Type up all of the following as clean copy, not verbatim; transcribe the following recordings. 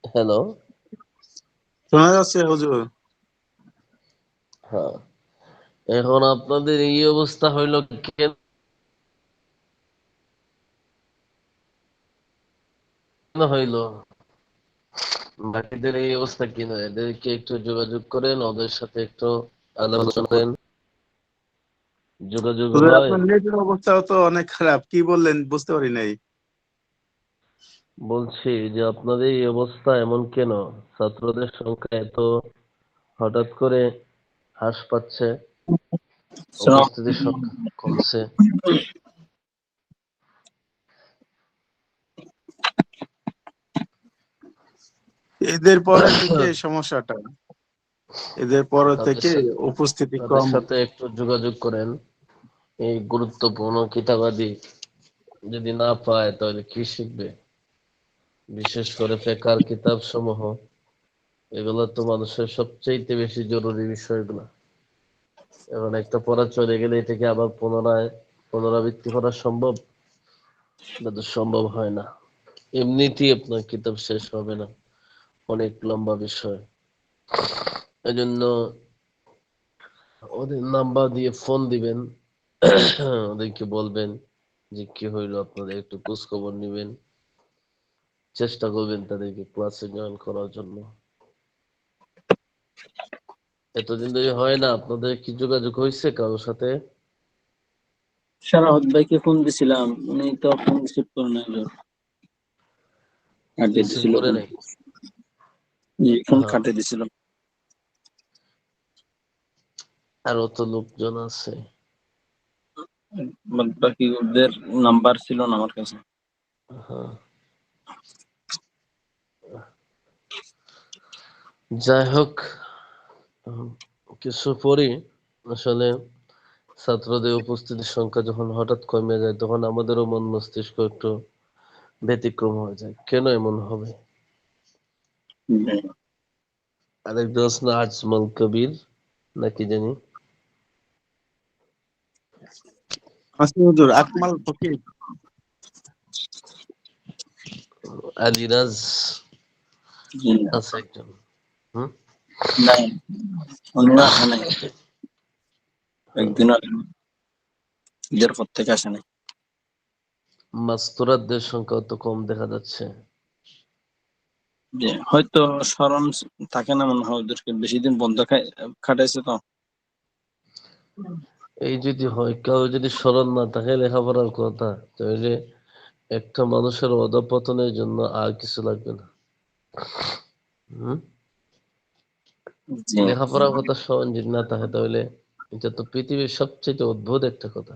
Hello. শোনা যাচ্ছে হুজুর? হ্যাঁ, এখন আপনাদের এই অবস্থা হইল কেন হইল? বাকিদের এই অবস্থা কেন? এদেরকে একটু যোগাযোগ করেন, ওদের সাথে একটু আলোচনা করেন। যোগাযোগ হুজুর, হয়। আপনার নেটের অবস্থাও তো অনেক খারাপ। কি বললেন বুঝতে পারি নাই। বলছি যে আপনাদের এই অবস্থা এমন কেন? ছাত্রদের সংখ্যা এত হঠাৎ করে হ্রাস পাচ্ছে, উপস্থিতির সংখ্যা কমছে। এদের পরে থেকে সমস্যাটা, এদের পরে তাদের থেকে সাথে উপস্থিতি তাদের কম। সাথে একটু যোগাযোগ করেন। এই গুরুত্বপূর্ণ কিতাবাদি যদি না পায় তাহলে কি শিখবে? বিশেষ করে ফিকহের কিতাব সমূহ, এগুলো তো মানুষের সবচেয়ে বেশি জরুরি বিষয়গুলো। এখন একটা পড়া চলে গেলে এটাকে আবার পুনরাবৃত্তি করা সম্ভব? এটা তো সম্ভব হয় না। এমনিতেই আপনার কিতাব শেষ হবে না, অনেক লম্বা বিষয়। এজন্য ওদের নাম্বার দিয়ে ফোন দিবেন, ওদেরকে বলবেন যে কি হইলো, আপনাদের একটু খোঁজ খবর নিবেন, চেষ্টা করবেন তাদেরকে ক্লাসে জয়েন করার জন্য। এতদিন ধরে হয় না, আপনাদের কি যোগাযোগ হয়েছে কারোর সাথে? শারাফত ভাইকে ফোন দিছিলাম, উনি তো ফোন রিসিভ করে না। কাটে রিসিভ দিছিল করে ফোন। নাই? জি, ফোন হ্যাঁ, কাটে দিছিল। আরো তো লোকজন আছে। বাদ বাকি ওদের নাম্বার ছিল না আমার কাছে। হ্যাঁ, যাই হোক, কিছু পরে আসলে ছাত্রদের উপস্থিতির সংখ্যা যখন হঠাৎ কমে যায়, তখন আমাদেরও মন মস্তিষ্ক একটু ব্যতিক্রম হয়ে যায়। কেন এমন হবে? জি। আরেকজন আছে না, আজমল কবির নাকি জানি, আচ্ছা হুজুর, আকমাল ফকির। আলিরাজ জি না, আছে একজন। হুম, নাই, উনি আসে নাই, একদিন ঈদের পর থেকে আসে নাই। মাস্তুরাতদের সংখ্যা তো কম দেখা যাচ্ছে। জি, হয়তো স্মরণ থাকে না মনে হয়, ওদেরকে বেশি দিন বন্ধ খাটাইছে তো। এই যদি হয়, কেউ যদি স্মরণ না থাকে লেখাপড়ার কথা, তাহলে একটা মানুষের অধঃপতনের জন্য আর কিছু লাগবে না। হম, জি লেখাপড়ার কথা স্মরণ যদি না থাকে, তাহলে এটা তো পৃথিবীর সবচেয়ে অদ্ভুত একটা কথা।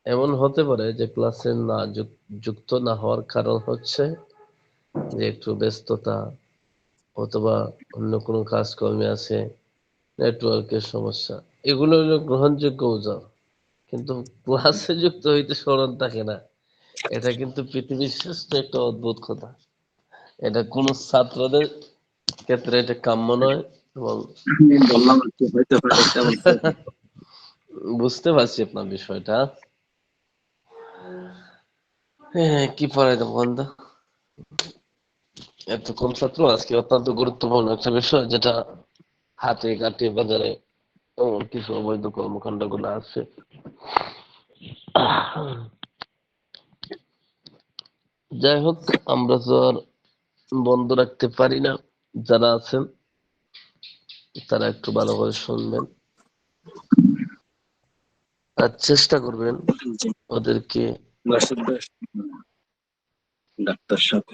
এমন হতে পারে যে ক্লাসে না যুক্ত না হওয়ার কারণ হচ্ছে যে একটু ব্যস্ততা, অথবা অন্য কোনো কাজকর্মে আছে, নেটওয়ার্কের সমস্যা। এগুলো হলো গ্রহণযোগ্য ওজোর। কিন্তু ক্লাসে যুক্ত হইতে স্মরণ থাকে না, এটা কিন্তু পৃথিবীর শ্রেষ্ঠ একটা অদ্ভুত কথা। এটা কোন ছাত্রদের ক্ষেত্রে এটা কাম্য নয়। এবং আমি বললাম আর কি, হয়তো পারে এটা বলতে। বুঝতে পারছি আপনার বিষয়টা। হ্যাঁ, কি পড়াইতো বন্ধু? এত কম ছাত্র, আজকে অত্যন্ত গুরুত্বপূর্ণ একটা বিষয়, যেটা হাতে ঘাটে বাজারে কিছু অবৈধ কর্মকাণ্ড গুলো আছে। যাই হোক, আমরা তো আর বন্ধ রাখতে পারি না। যারা আছেন তারা একটু ভালো করে শুনবেন আর চেষ্টা করবেন জি, ওদেরকে। রাশেদ ভাই, ডাক্তার সাহেব।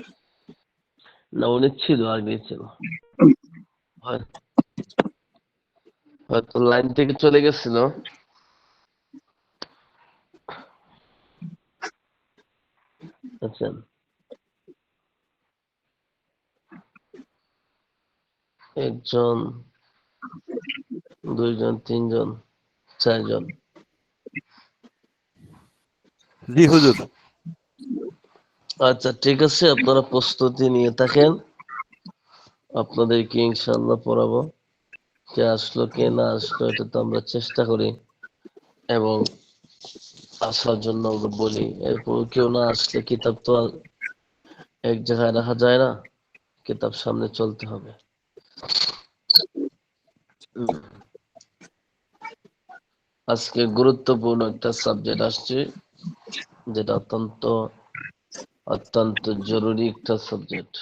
না, উনি ছিল, আগে ছিল। হয়তো লাইন থেকে চলে গেছিল। আচ্ছা, একজন, দুইজন, তিনজন, চারজন। জি হুজুর। আচ্ছা, ঠিক আছে, আপনারা প্রস্তুতি নিয়ে থাকেন, আপনাদেরকে ইনশাআল্লাহ পড়াবো। কে আসলো কে না আসলো এটা তো আমরা চেষ্টা করি। এবং আসার জন্য আমরা বলি, এরপর কেউ না আসলে কিতাব তো আর এক জায়গায় রাখা যায় না, কিতাব সামনে চলতে হবে। আজকে গুরুত্বপূর্ণ একটা সাবজেক্ট আসছে, যেটা অত্যন্ত অত্যন্ত জরুরি একটা সাবজেক্ট।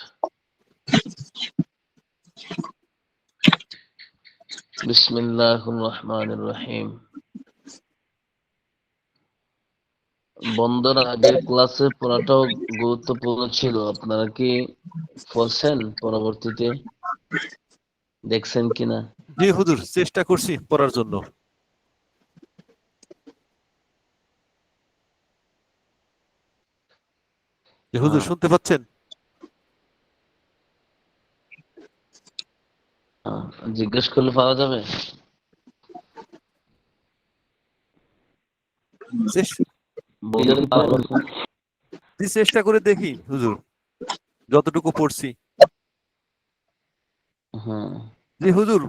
বিসমিল্লাহির রহমানির রহিম। বন্ধুরা, আগের ক্লাসে পড়াটাও গুরুত্বপূর্ণ ছিল, আপনারা কি পড়ছেন? পরবর্তীতে দেখছেন কিনা? জি হুজুর, চেষ্টা করছি পড়ার জন্য। জি হুজুর, শুনতে পাচ্ছেন? জিজ্ঞেস করলে পাওয়া যাবে? বললেন পাওয়া যাবে। জি, চেষ্টা করে দেখি হুজুর, যতটুকু পড়ছি। হ্যাঁ। জি হুজুর।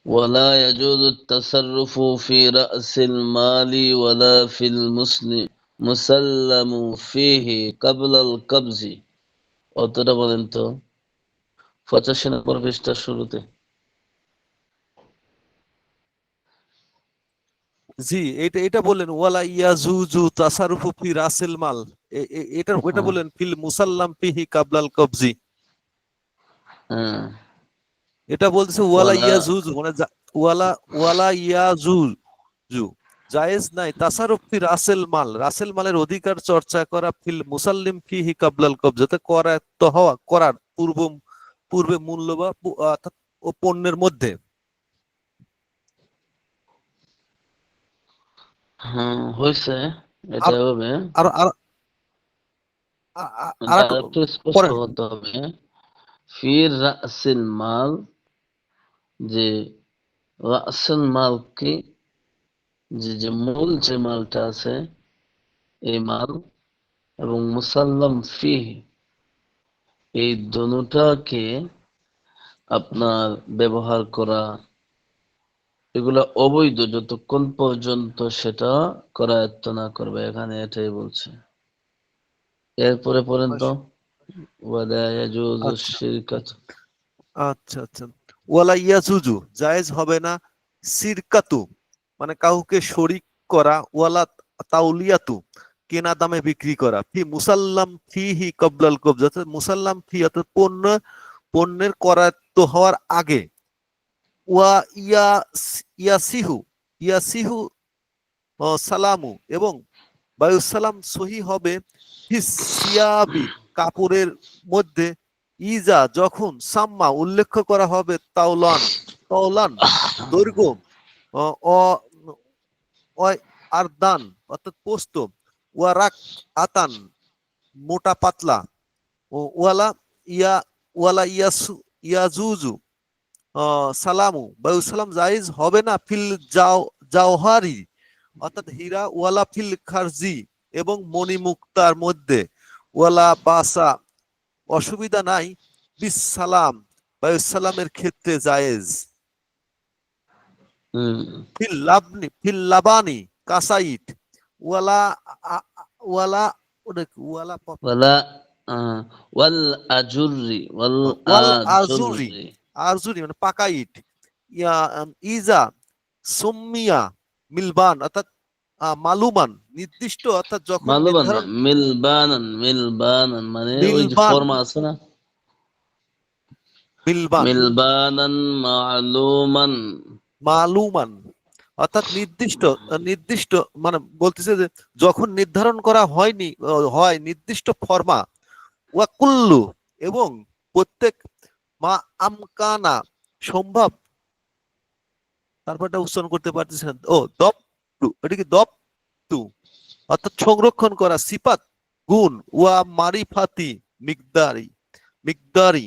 ولا يجوز التصرف في رأس المال ولا في المسلم فيه قبل القبض। অতটা বলেন তো, 85 নম্বর পৃষ্ঠার শুরুতে। জি, এটা এটা বললেন ওয়ালা ইয়াজুজু তাসারুফু ফি রাসিল মাল। এটা হ্যাঁ। বললেন ফিল মুসাল্লাম ফিহি কাবলাল কবজি। হ্যাঁ। এটা বলতেছে ওয়ালা ওয়ালা ইয়াজুজু, মানে ওয়ালা ওয়ালা ইয়াজুজু জায়েজ নাই তাসারুফ ফি রাসেল মাল, রাসেল মালের অধিকার চর্চা করা ফিল মুসাল্লিম ফিহি কাবলাল কবজাতে করায়ত্ত হওয়া করার পূর্বে মূল্য বা অর্থাৎ ও পণ্যের মধ্যে। হ্যাঁ, হয়েছে। আর এটা হবে, আর আর আর আর একটু একটু স্পষ্ট পড়েন। হতে হবে। ফির রাসিল মাল, যে রাসেল মাল কি, যে মূল যে মালটা আছে এই মাল, এবং মুসাল্লাম ফিহি, এই দুটাকে আপনার ব্যবহার করা, এগুলা অবৈধ যতক্ষণ পর্যন্ত সেটা করায়ত্ত না করবে। এখানে এটাই বলছে। এরপরে পড়েন তো। ওয়ালা ইয়াজুজু আচ্ছা শিরকাতু। আচ্ছা আচ্ছা। ওয়ালা ইয়াজুজু জায়েজ হবে না সিরকাতু, মানে কাউকে শরিক করা, ওয়ালা তাউলিয়াতু কেনা দামে বিক্রি করা, ফি মুসাল্লাম ফিহি কবলাল কবজ, অর্থাৎ মুসাল্লাম ফি অর্থাৎ পণ্যের করায়ত্ত হওয়ার আগে। ওয়া ইয়াসিহু ইয়াসিহু সালামু, এবং বায়ুসালাম সহি হবে ফিস সিয়াবি কাপড়ের মধ্যে, ইজা যখন সাম্মা উল্লেখ করা হবে তাওলান তাওলান দৈর্ঘ্য, অ অ- আর দান অর্থাৎ পোস্ত, ওয়ারাক আতান মোটা পাতলা, ও ওয়ালা ইয়া ওয়ালা ইয়াজুজু সালামু বায়ুসালাম জায়েজ হবে না ফিল জাওহারি অর্থাৎ হীরা, ওয়ালা ফিল খারজি এবং মণিমুক্তার মধ্যে, ওয়ালা বাসা অসুবিধা নাই বিস সালাম বায়ুসালামের ক্ষেত্রে জায়েজ। ফিল লাবানি কাসাইট, ওয়ালা ওয়ালা ওটা কি? ওয়ালা ওয়াল আজুরি, ওয়াল ওয়াল আজুরি, আজুরি। আরজুরি মানে পাকা ইট, ইজা সুম্মিয়া মিলবান অর্থাৎ মালুমান নির্দিষ্ট, অর্থাৎ যখন মালুমান না, নির্ধারণ মিলবানান। মিলবানান মানে ওই যে মিলবান ফর্মা আছে না, মিলবান মিলবানান মালুমান। মালুমান অর্থাৎ নির্দিষ্ট, নির্দিষ্ট মানে বলতেছে যে যখন নির্ধারণ করা হয়নি হয় নির্দিষ্ট ফর্মা, ওয়াকুল্লু এবং প্রত্যেক মা আমকানা সম্ভব, তারপরটা উচ্চারণ করতে পারতেছি না, ও দপ টু, এটা কি দপ টু অর্থাৎ সংরক্ষণ করা, সিফাত গুণ, ওয়া মারিফাতি মিকদারি মিকদারি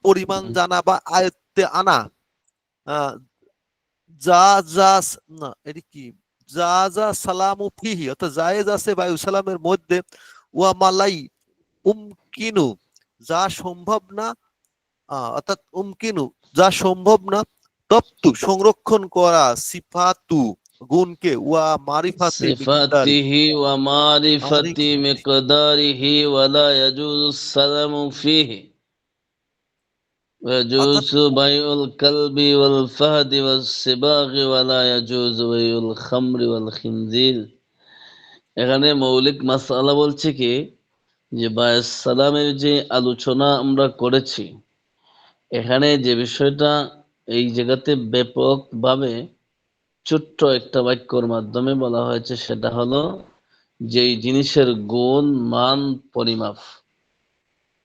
পরিমাণ জানা বা আয়ত্তে আনা, আহ, যা যা না এটি কি যা যা সালামু ফিহি অর্থাৎ জায়েজ আছে বায়ু সালামের মধ্যে, ওয়া মালাই উমকিনু যা সম্ভব না, অর্থাৎ উমকিনু যা সম্ভব না, তপ্তু সংরক্ষণ করা, সিফাতু গুণকে ওয়া মারিফাতি মিকদারি صفاته ومعرفة مقداره ولا يجوز السلام فيه অর্থাৎ ويجوز بيع الكلب والفهد والسباع ولا يجوز بيع الخمر والخنزير এখানে মৌলিক মাসআলা বলছে কি যে বায়াস সালামের যে আলোচনা আমরা করেছি এখানে যে বিষয়টা এই জায়গাতে ব্যাপকভাবে ছোট্ট একটা বাক্যর মাধ্যমে বলা হয়েছে সেটা হলো যেই জিনিসের গুণ মান পরিমাপ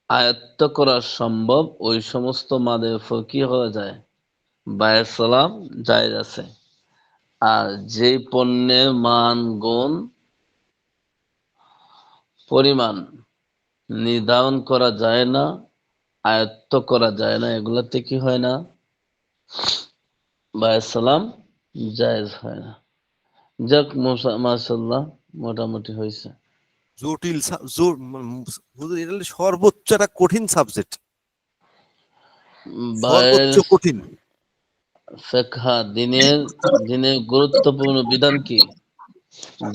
আয়ত্ত করা সম্ভব ওই সমস্ত মাদের উপর কি হওয়া যায় বায়াস সালাম জায়েজ আছে। আর যে পণ্যের মান গুণ পরিমাণ নির্ধারণ করা যায় না আয়ত্ত করা যায় না এগুলাতে কি হয় না বায়াস সালাম জায়েজ হয় না। যাক মাশাআল্লাহ মোটামুটি হয়েছে। জটিল হুজুর এটা হলো সর্বোচ্চ একটা কঠিন সাবজেক্ট, সর্বোচ্চ বায়াস কঠিন। ফিকহা দিনের গুরুত্বপূর্ণ বিধান কি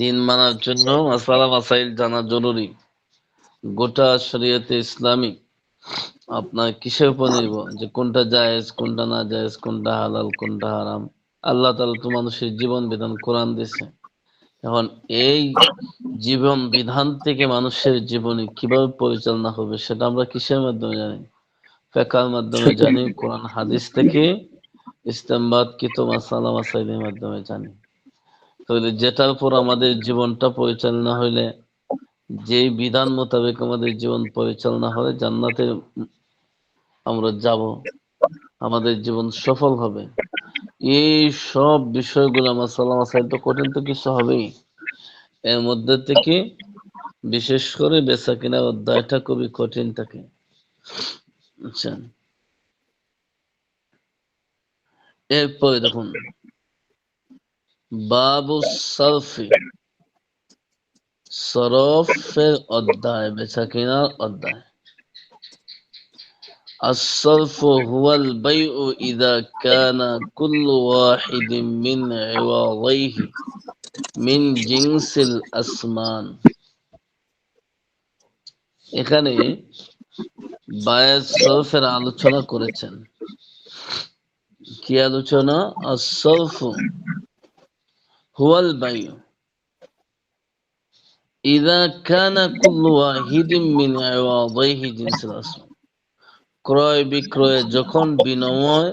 দিন মানার জন্য মাসালা মাসাইল জানা জরুরি। গোটা শরীয়তে ইসলামী আপনার কিসের উপর নির্ভর যে কোনটা জায়েজ কোনটা না জায়েজ কোনটা হালাল কোনটা হারাম। আল্লাহ তাআলা তো মানুষের জীবন বিধান কোরআন দিয়েছে। এখন এই জীবন বিধান থেকে মানুষের জীবনে কিভাবে পরিচালনা হবে সেটা আমরা কিসের মাধ্যমে জানি ফিকহের মাধ্যমে জানি কোরআন হাদিস থেকে ইস্তেমবাদকৃত মাসালা মাসাইলের মাধ্যমে জানি। তাহলে যেটার উপর আমাদের জীবনটা পরিচালনা হইলে যেই বিধান মোতাবেক আমাদের জীবন পরিচালনা হয় জান্নাতে আমরা যাব আমাদের জীবন সফল হবে। এই সব বিষয়গুলো মাসালা মাসাইল তো কঠিন তো কিছু হবেই। এর মধ্যে থেকে বিশেষ করে বেচা কিনা অধ্যায়টা খুবই কঠিন থাকে। আচ্ছা এরপরে দেখুন বাবু সরফি সরফের অধ্যায় বেচা কিনার অধ্যায়। الصرف هو البيع إذا كان كل واحد من عوضيه من جنس الأسمان এখানে বায়াস সরফের আলোচনা করেছেন। কি আলোচনা الصرف هو البيع إذا كان كل واحد من عوضيه جنس الأسمان ক্রয় বিক্রয়ে যখন বিনিময়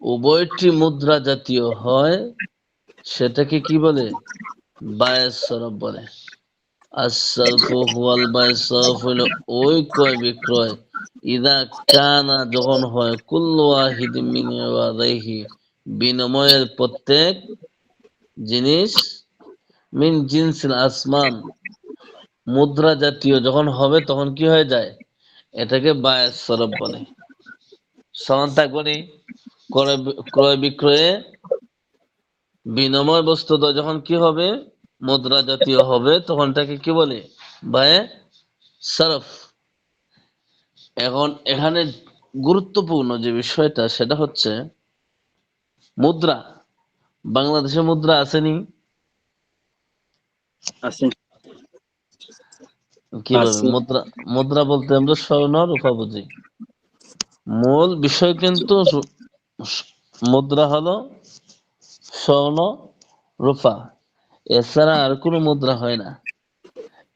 উভয়টি মুদ্রা জাতীয় হয় সেটাকে কি বলে বায়াস সরফ বলে। as-sarfu huwal বায়াস সরফ হলো ওই ক্রয় বিক্রয় ইদা কানা যখন হয় কুল্লু ওয়াহিদিন মিন ওয়াদাইহি বিনিময়ের প্রত্যেক জিনিস মিন জিনসিল আসমান মুদ্রা জাতীয় যখন হবে তখন কি হয়ে যায় এটাকে বায়াস সরফ বলে। সমান থাকবে ক্রয় বিক্রয়ে বিনিময় বস্তু যখন কি হবে মুদ্রা জাতীয় হবে তখন তাকে কি বলে বায়াস সরফ। এখন এখানে গুরুত্বপূর্ণ যে বিষয়টা সেটা হচ্ছে মুদ্রা। বাংলাদেশে মুদ্রা আসেনি আছে কিভাবে আছে মুদ্রা মুদ্রা বলতে আমরা স্বর্ণ রূপা বুঝি। মূল বিষয় কিন্তু মুদ্রা হলো স্বর্ণ রূপা এছাড়া আর কোনো মুদ্রা হয় না।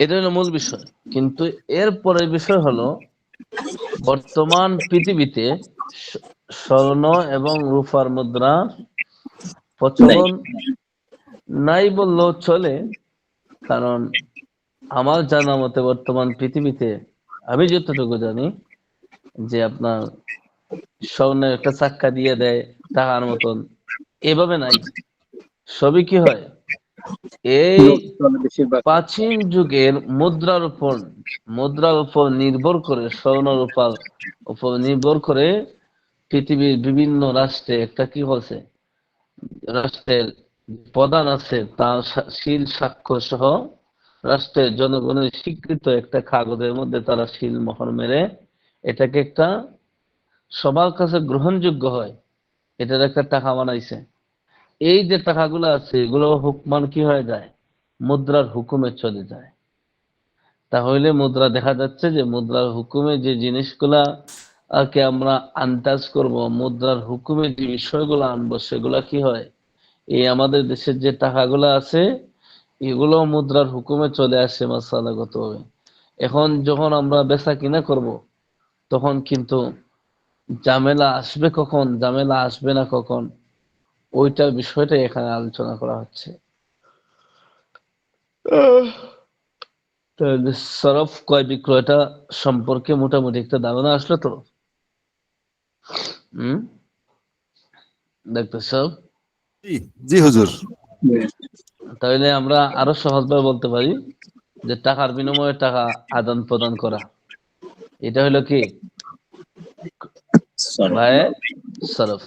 এটা হলো মূল বিষয়। কিন্তু এর পরের বিষয় হলো বর্তমান পৃথিবীতে স্বর্ণ এবং রূপার মুদ্রা নাই প্রচলন নাই বললেও চলে। কারণ আমার জানা মতে বর্তমান পৃথিবীতে আমি যতটুকু জানি যে আপনার স্বর্ণের একটা চাক্কা দিয়ে দেয় টাকার মতন এভাবে নাই। সবই কি হয় এই বেশিরভাগ প্রাচীন যুগের মুদ্রার উপর নির্ভর করে স্বর্ণ রূপার উপর নির্ভর করে পৃথিবীর বিভিন্ন রাষ্ট্রে একটা কি হচ্ছে রাষ্ট্রের প্রধান আছে তার শিল স্বাক্ষর সহ রাষ্ট্রের জনগণের স্বীকৃত একটা কাগজের মধ্যে তারা শিল মোহর মেরে এটাকে একটা সবার কাছে গ্রহণযোগ্য হয় এটার একটা টাকা বানাইছে। এই যে টাকাগুলো আছে এগুলো হুকমান কি হয়ে যায়, মুদ্রার হুকুমে চলে যায়। তাহলে মুদ্রা দেখা যাচ্ছে যে মুদ্রার হুকুমে যে জিনিসগুলা কে আমরা আন্দাজ করব, মুদ্রার হুকুমে যে বিষয়গুলো আনবো সেগুলা কি হয়, এই আমাদের দেশের যে টাকাগুলো আছে এগুলো মুদ্রার হুকুমে চলে আসে মাসালাগত ভাবে। এখন যখন আমরা বেচা কিনা করব তখন কিন্তু ঝামেলা আসবে কখন, ঝামেলা আসবে না কখন, ওইটার বিষয়টাই এখানে আলোচনা করা হচ্ছে। তাহলে সরফ ক্রয় বিক্রয়টা সম্পর্কে মোটামুটি একটা ধারণা আসলো তো। হম, ডাক্তার সাহেব, জি জি হুজুর। তাহলে আমরা আরো সহজভাবে বলতে পারি যে টাকার বিনিময়ে টাকা আদান প্রদান করা, এটা হলো কি ভাই সরফ।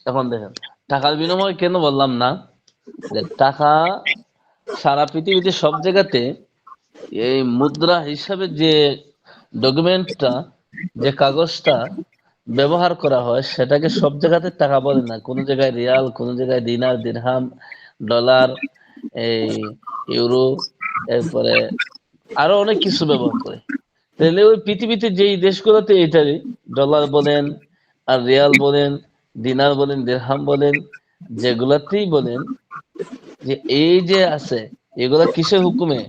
এখন দেখেন টাকার বিনিময় কেন বললাম না, যে টাকা সারা পৃথিবীতে সব জায়গাতে এই মুদ্রা হিসাবে যে ডকুমেন্টটা, যে কাগজটা ব্যবহার করা হয় সেটাকে সব জায়গাতে টাকা বলে না। কোন জায়গায় রিয়াল, কোন জায়গায় দিনার, দিরহাম, ডলার, এই ইউরো, এরপরে আরো অনেক কিছু ব্যবহার করে। তাহলে ওই পৃথিবীতে যেই দেশগুলোতে এটারই ডলার বলেন আর রিয়াল বলেন, দিনার বলেন, দিরহাম বলেন, যেগুলাতেই বলেন যে এই যে আছে এগুলা কিসের হুকুমে,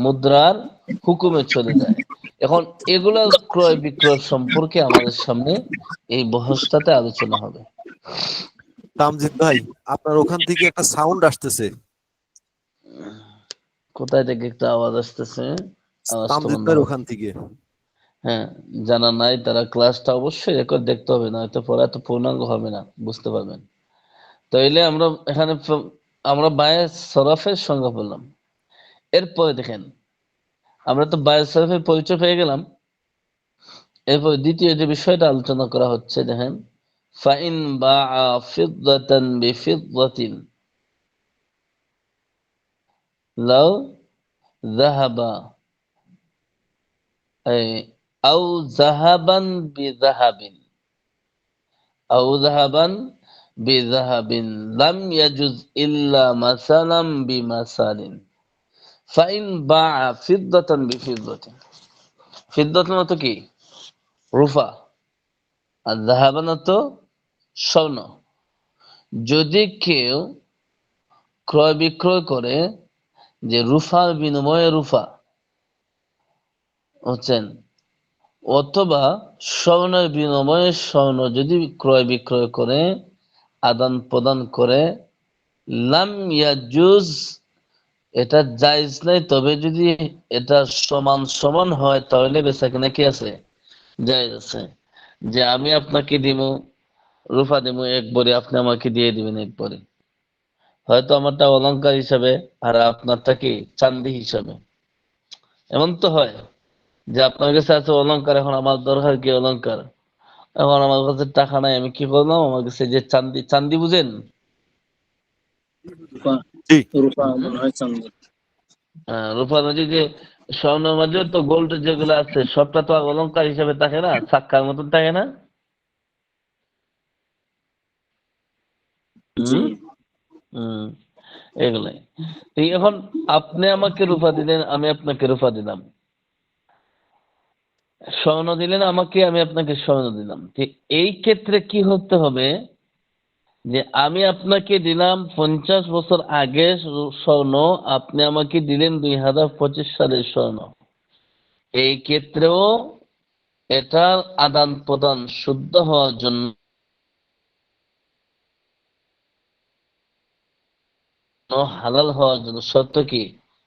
মুদ্রার হুকুমে চলে যায়। এখন এগুলার ক্রয় বিক্রয় সম্পর্কে আমাদের সামনে এই বহসটাতে আলোচনা হবে। তামজিদ ভাই, আপনার ওখান থেকে একটা সাউন্ড আসতেছে। কোথায় থেকে একটা আওয়াজ আসতেছে? আওয়াজটা তামজিদ বন্ধ ভাইয়ের হোক। ওখান থেকে। হ্যাঁ, জানা নাই তারা ক্লাসটা অবশ্যই রেকর্ড দেখতে হবে, না হয়তো পড়া তো পূর্ণাঙ্গ হবে না, বুঝতে পারবেন। তাইলে আমরা এখানে আমরা বায়ে সরফের সংজ্ঞা বললাম। এরপরে দেখেন আমরা তো বায়ে সরফের পরিচয় পেয়ে গেলাম। এরপর দ্বিতীয় যে বিষয়টা আলোচনা করা হচ্ছে দেখেন, ফাইন বাআ ফিদ্দাতান বিফিদ্দাতিন লাউ যাহাবা আও যাহাবান বিযাহাবিন আও যাহাবান বিযাহাবিন লাম ইয়াজুজ ইল্লা মাসালাম বিমাসালিন। ফাইন বাআ ফিদ্দাতান বিফিদ্দাতিন, ফিদ্দাতুন তো কি রূপা, আর যাহাবান তো স্বর্ণ। যদি কেউ ক্রয় বিক্রয় করে যে রূপার বিনিময়ে রূপা হচ্ছেন, অথবা স্বর্ণের বিনিময়ে স্বর্ণ যদি ক্রয় বিক্রয় করে, আদান প্রদান করে, লাম ইয়াজুজ, এটা জায়েজ নাই। তবে যদি এটা সমান সমান হয় তাহলে বেচাকেনা কি আছে, জায়েজ আছে। যে আমি আপনাকে দিব রূপা দিব এক ভরি, আপনি আমাকে দিয়ে দিবেন এক ভরি, হয়তো আমারটা অলংকার হিসাবে আর আপনারটা কি চান্দি হিসাবে। এমন তো হয় যে আপনার কাছে আছে অলংকার, এখন আমার দরকার কি অলংকার, এখন আমার কাছে টাকা নাই, আমি কি করলাম, আমার কাছে যে চান্দি, চান্দি বুঝেন, জি রূপা মনে হয় চান্দি। রূপার মাঝে যে স্বর্ণের মাঝে তো গোল্ড যেগুলো আছে সবটা তো আর অলংকার হিসাবে থাকে না, চাক্কার মতন থাকে না। জি। হম হম, এগুলাই। এখন আপনি আমাকে রূপা দিলেন, আমি আপনাকে রূপা দিলাম, স্বর্ণ দিলেন আমাকে, আমি আপনাকে স্বর্ণ দিলাম। ঠিক এই ক্ষেত্রে কি হতে হবে, যে আমি আপনাকে দিলাম 50 বছর আগে স্বর্ণ, আপনি আমাকে দিলেন 2025 সালের স্বর্ণ। এই ক্ষেত্রেও এটার আদান প্রদান শুদ্ধ হওয়ার জন্য হালাল হওয়ার জন্য শর্ত কি,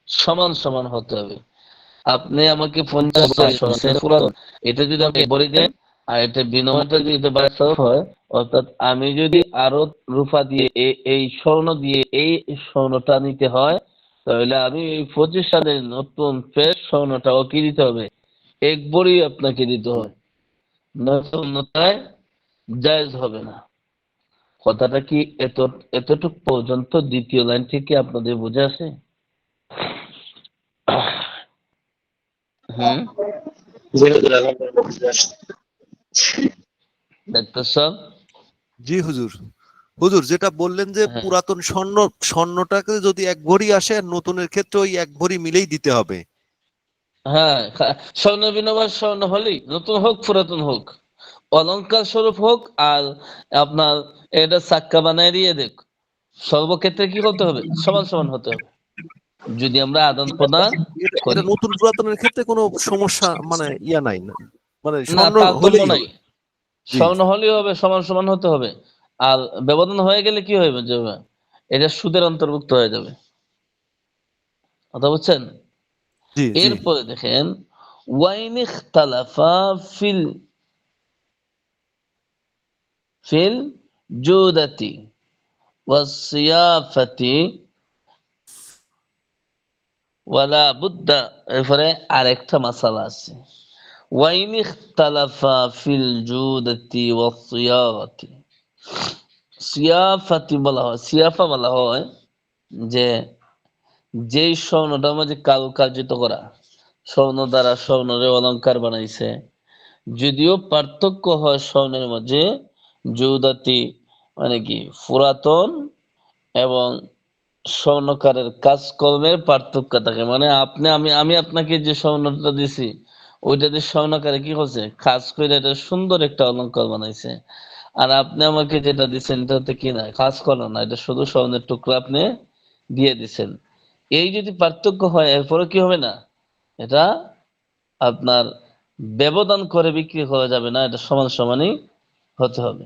সমান সমান হতে হবে। আপনি আমাকে 50 বছর স্বর্ণ পুরাতন, এটা যদি আপনি বলে দেন আর এটা বিনিময়টা যদি বাস্তব হয়, অর্থাৎ আমি যদি আরো রূপা দিয়ে এই স্বর্ণ দিয়ে এই স্বর্ণটা নিতে হয়, তাহলে আমি এই 25 সালের নতুন ফ্রেশ স্বর্ণটাও কি দিতে হবে, এক ভরি আপনাকে দিতে হয়, নতুনতায় জায়েজ হবে না। কথাটা কি এতটুক পর্যন্ত দ্বিতীয় লাইন থেকে আপনাদের বুঝে আসে? হুম, ডাক্তার সাহেব, জি হুজুর। হুজুর যেটা বললেন যে হ্যাঁ পুরাতন স্বর্ণটাকে যদি 1 ভরি আসে আর নতুনের ক্ষেত্রে ওই 1 ভরি মিলেই দিতে হবে। হ্যাঁ, স্বর্ণ বিনিময় স্বর্ণ হলেই, নতুন হোক পুরাতন হোক, অলংকার স্বরূপ হোক আর আপনার এটা চাক্কা বানায় দিয়ে দেখ, সর্বক্ষেত্রে কি করতে হবে? সমান সমান হতে হবে। যদি আমরা আদান প্রদান এটা করি, নতুন পুরাতনের ক্ষেত্রে কোনো সমস্যা মানে ইয়া নাই না, মানে না স্বর্ণ তারতম্য হলেই নাই, হবে। জি স্বর্ণ হলেই হবে, সমান সমান হতে হবে। আর ব্যবধান হয়ে গেলে কি হবে যে এটা সুদের অন্তর্ভুক্ত হয়ে যাবে। কথা বুঝছেন? জি জি এরপরে দেখেন, ওয়াইন ইখতালাফা ফিল ফিল জুদাতি ওয়াসিয়াফাতি ওয়ালা বুদ্দা। এরপরে আরেকটা মাসালা আছে, ওয়াইন ইখতালাফা ফিল জুদাতি ওয়াসিয়াফাতি। সিয়াফাতি বলা হয়, সিয়াফা বলা হয় যে যেই স্বর্ণটার মাঝে কারুকার্যিত করা, স্বর্ণ দ্বারা স্বর্ণরে অলংকার বানাইছে, যদিও পার্থক্য হয় স্বর্ণের মাঝে জৌদাতি মানে কি পুরাতন এবং স্বর্ণকারের কাজকর্মের পার্থক্য থাকে। মানে আপনি আমি আপনাকে যে স্বর্ণটা দিছি ওইটা দিয়ে স্বর্ণকারে কি করছে, কাজ করে এটা সুন্দর একটা অলংকার বানাইছে। আর আপনি আমাকে যেটা দিচ্ছেন এটাতে কি না, কাজ করা না, এটা শুধু স্বর্ণের টুকরা আপনি দিয়ে দিচ্ছেন। এই যদি পার্থক্য হয় এরপরে কি হবে না, এটা আপনার ব্যবধান করে বিক্রি করা যাবে না, এটা সমান সমানই হতে হবে।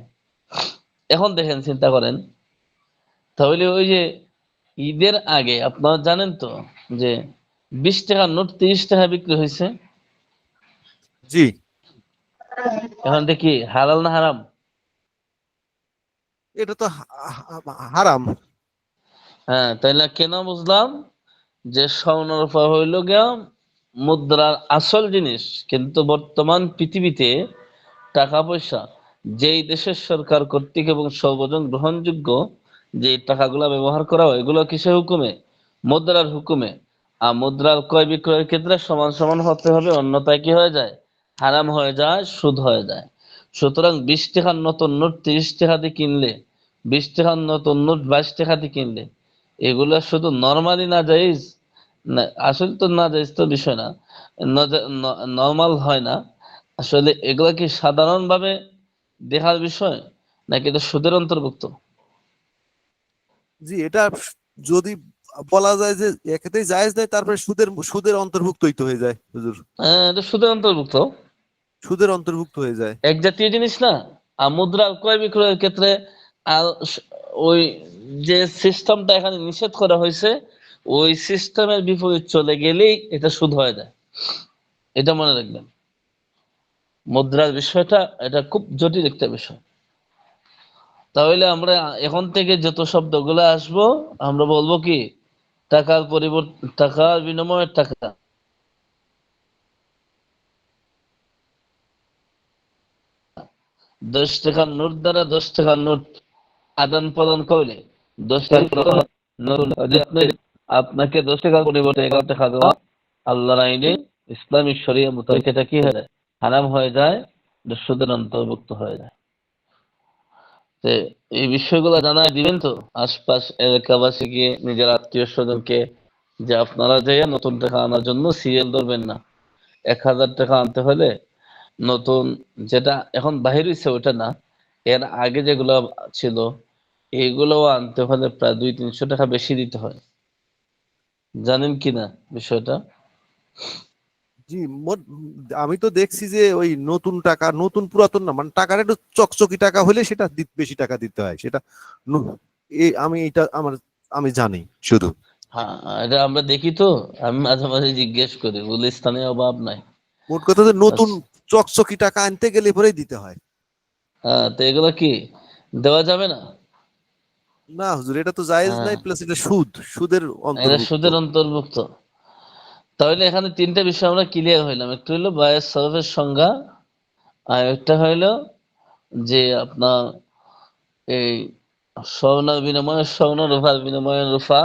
এখন দেখেন, চিন্তা করেন, তাহলে ওই যে ঈদের আগে আপনারা জানেন তো যে 20 টাকার নোট 30 টাকা বিক্রি হয়েছে, জি এখন দেখি হালাল না হারাম? এটা তো হারাম। হ্যাঁ, তাইলে কেন বুঝলাম যে স্বর্ণ রূপা হইল গিয়া মুদ্রার আসল জিনিস, কিন্তু বর্তমান পৃথিবীতে টাকা পয়সা যেই দেশের সরকার কর্তৃক এবং সর্বজন গ্রহণযোগ্য যে টাকাগুলা ব্যবহার করা হয়, এগুলো কিসের হুকুমে? মুদ্রার হুকুমে। আর মুদ্রার ক্রয় বিক্রয়ের ক্ষেত্রে সমান সমান হতে হবে, অন্যথায় কি হয়ে যায়? হারাম হয়ে যায়, সুদ হয়ে যায়। সুতরাং 20 টাকার নতুন নোট 30 টাকা দিয়ে কিনলে, 20 টাকার নতুন নোট 22 টাকা দিয়ে কিনলে, এগুলা শুধু নর্মালি না জায়েজ, না আসলে তো না জায়েজ তো বিষয় না, নর্মাল হয় না, আসলে এগুলা কি সাধারণভাবে দেখার বিষয় নাকি এটা সুদের অন্তর্ভুক্ত? জি এটা যদি বলা যায় যে একেতেই জায়েজ দেয় তারপরে সুদের সুদের অন্তর্ভুক্তই তো হয়ে যায় হুজুর, হ্যাঁ, এটা সুদের অন্তর্ভুক্ত, সুদের অন্তর্ভুক্ত হয়ে যায়। এক জাতীয় জিনিস না। আর মুদ্রার ক্রয় বিক্রয়ের ক্ষেত্রে আর ওই যে সিস্টেমটা এখানে নিষেধ করা হয়েছে, ওই সিস্টেমের বিপরীত চলে গেলেই এটা সুদ হয়ে যায়। এটা মনে রাখবেন, মুদ্রার বিষয়টা এটা খুব জটিল একটা বিষয়। তাহলে আমরা এখন থেকে যত শব্দগুলো আসবো আমরা বলবো কি, টাকার পরিবর্তে, টাকার বিনিময়ে টাকা, 10 টাকার নোট দ্বারা 10 টাকার নোট আদান প্রদান করলে 10 টাকা নতুন হাদিস নেই, আপনাকে 10 টাকার পরিবর্তে 11 টাকা দেওয়া আল্লাহর আইনে ইসলামিক শরিয়া মোতাবেক এটা কি হয়ে যায়, হারাম হয়ে যায়, এটা সুদের অন্তর্ভুক্ত হয়ে যায়। তো এই বিষয়গুলো জানাই দিবেন তো আশপাশ এলাকাবাসীকে, নিজের আত্মীয় স্বজনকে, যে আপনারা যে নতুন টাকা আনার জন্য সিরিয়াল ধরবেন না। 1000 টাকা আনতে হলে নতুন যেটা এখন বাহির হয়েছে ওটা না, এর আগে যেগুলো ছিল এগুলো আনতে হলে প্রায় 200-300 টাকা বেশি দিতে হয়। জানেন কি না বিষয়টা? জি আমি তো দেখছি যে ওই নতুন টাকা, নতুন পুরাতন না, মানে টাকার একটু চকচকি টাকা হলে সেটা বেশি টাকা দিতে হয়, সেটা আমি এটা আমি জানি শুধু। হ্যাঁ, এটা আমরা দেখি তো, আমি মাঝে মাঝে জিজ্ঞেস করি, গুলিস্তানের অভাব নাই। মোট কথা যে বাস। নতুন চকচকি টাকা আনতে গেলে পরেই দিতে হয়। হ্যাঁ, তো এগুলো কি দেওয়া যাবে না? না হুজুর এটা তো জায়েজ হ্যাঁ, নাই, প্লাস এটা সুদের এটা অন্তর্ভুক্ত। সুদের অন্তর্ভুক্ত। তাহলে এখানে তিনটা বিষয় আমরা ক্লিয়ার হইলাম, একটা হইলো বায়ের সরফের সংজ্ঞা, আর একটা হইলো যে আপনার এই স্বর্ণ বিনিময়ে স্বর্ণ, রূপার বিনিময়ে রূপা।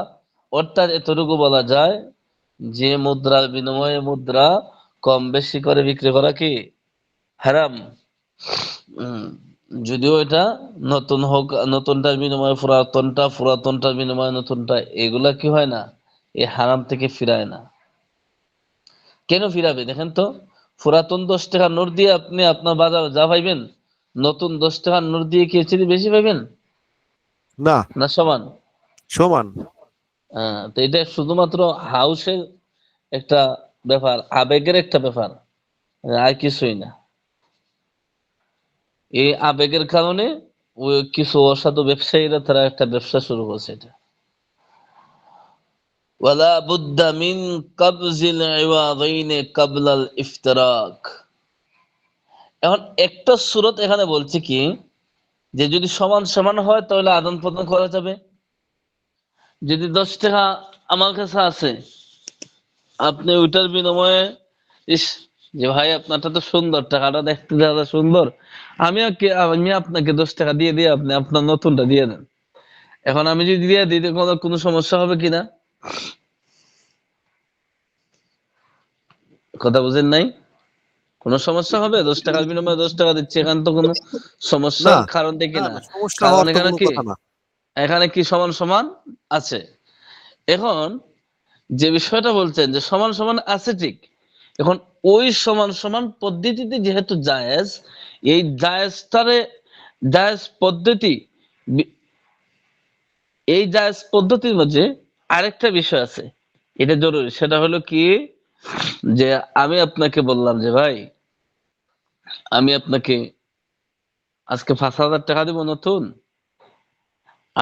অর্থাৎ এতটুকু বলা যায় যে মুদ্রার বিনিময়ে মুদ্রা কম বেশি করে বিক্রি করা কি হারাম। যদিও এটা নতুন হোক, নতুনটার বিনিময়ে পুরাতনটা, পুরাতনটার বিনিময়ে নতুনটা, এগুলা কি হয় না, এই হারাম থেকে ফিরায় না। কেন ফিরাবে দেখেন তো? পুরাতন 10 টাকা নোট দিয়ে আপনি আপনার বাজার যা পাইবেন, নতুন 10 টাকার নোট দিয়ে কি এর চেয়ে বেশি পাইবেন না, না সমান? সমান। তো এটা শুধুমাত্র হাউসের একটা ব্যাপার, আবেগের একটা ব্যাপার, আর কিছুই না। এই আবেগের কারণে ওই কিছু অসাধু ব্যবসায়ীরা তারা একটা ব্যবসা শুরু করছে এটা। ওয়ালা বুদ্দা মিন কাবজিল ইওয়াদাইন ক্বাবলাল ইফতিরাক। এখন একটা সূরত এখানে বলছে কি, যে যদি সমান সমান হয় তাহলে আদান প্রদান করা যাবে। যদি 10 টাকা আমার কাছে আছে, আপনি ওইটার বিনিময়ে, ইস, যে ভাই আপনারটা তো সুন্দর, টাকাটা দেখতে দাদা সুন্দর, আমি আপনাকে 10 টাকা দিয়ে দিয়ে আপনি আপনার নতুনটা দিয়ে দেন। এখন আমি যদি দিয়ে দিই কোনো সমস্যা হবে কিনা? কথা বুঝেন নাই? কোনো সমস্যা হবে? 10 টাকার বিনিময়ে 10 টাকা দিচ্ছি, এখানে তো কোনো না, সমস্যার কারণ দেখি না, না। না, সমস্যা কারণ হওয়ার তো এখানে কোনো কি, কথা না। এখানে কি সমান সমান আছে। এখন যে বিষয়টা বলছেন যে সমান সমান আছে ঠিক, এখন ওই সমান সমান পদ্ধতিতে যেহেতু জায়েজ, এই জায়েজটারে, জায়েজ পদ্ধতি, বি- এই জায়েজ পদ্ধতির মধ্যে আরেকটা বিষয় আছে, এটা জরুরি। সেটা হলো কি, যে আমি আপনাকে বললাম যে ভাই, আমি আপনাকে আজকে 5,000 টাকা দিব নতুন,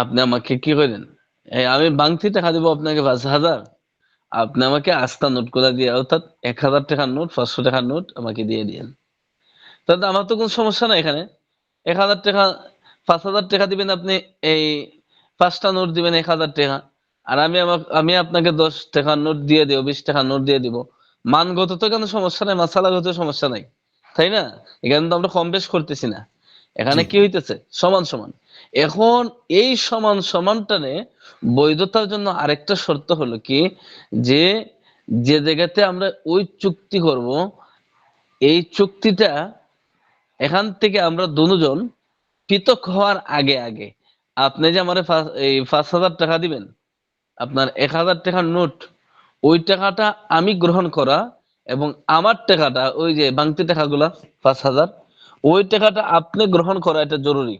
আপনি আমাকে কি করেন, আমি বাংতি টাকা দিব আপনাকে 5,000, আপনি আমাকে আস্থা নোট করে দিয়ে, অর্থাৎ 1,000 টাকার নোট, 500 টাকার নোট আমাকে দিয়ে দিয়েন। তাহলে আমার তো কোনো সমস্যা নাই এখানে। 1,000 টাকা, 5,000 টাকা দিবেন আপনি, এই 5টা নোট দিবেন 1,000 টাকা, আর আমি আপনাকে 10 টাকার নোট দিয়ে দিব, 20 টাকার নোট দিয়ে দিব। মানগত তো কোনো সমস্যা নাই, মাসালাগত সমস্যা নাই, তাই না? এখানে তো আমরা কম বেশ করতেছি না, এখানে জি, কি হইতেছে, সমান সমান। এখন এই সমান সমানটানে বৈধতার জন্য আরেকটা শর্ত হলো কি, যে যে জায়গাতে আমরা ওই চুক্তি করব, এই চুক্তিটা এখান থেকে আমরা দুজন পৃথক হওয়ার আগে আগে, আপনি যে আমার এই 5,000 টাকা দিবেন, আপনার 1,000 টাকার নোট, ওই টাকাটা আমি গ্রহণ করা, এবং আমার টাকাটা, ওই যে বাংতি টাকাগুলা 5,000, ওই টাকাটা আপনি গ্রহণ করা, এটা জরুরি।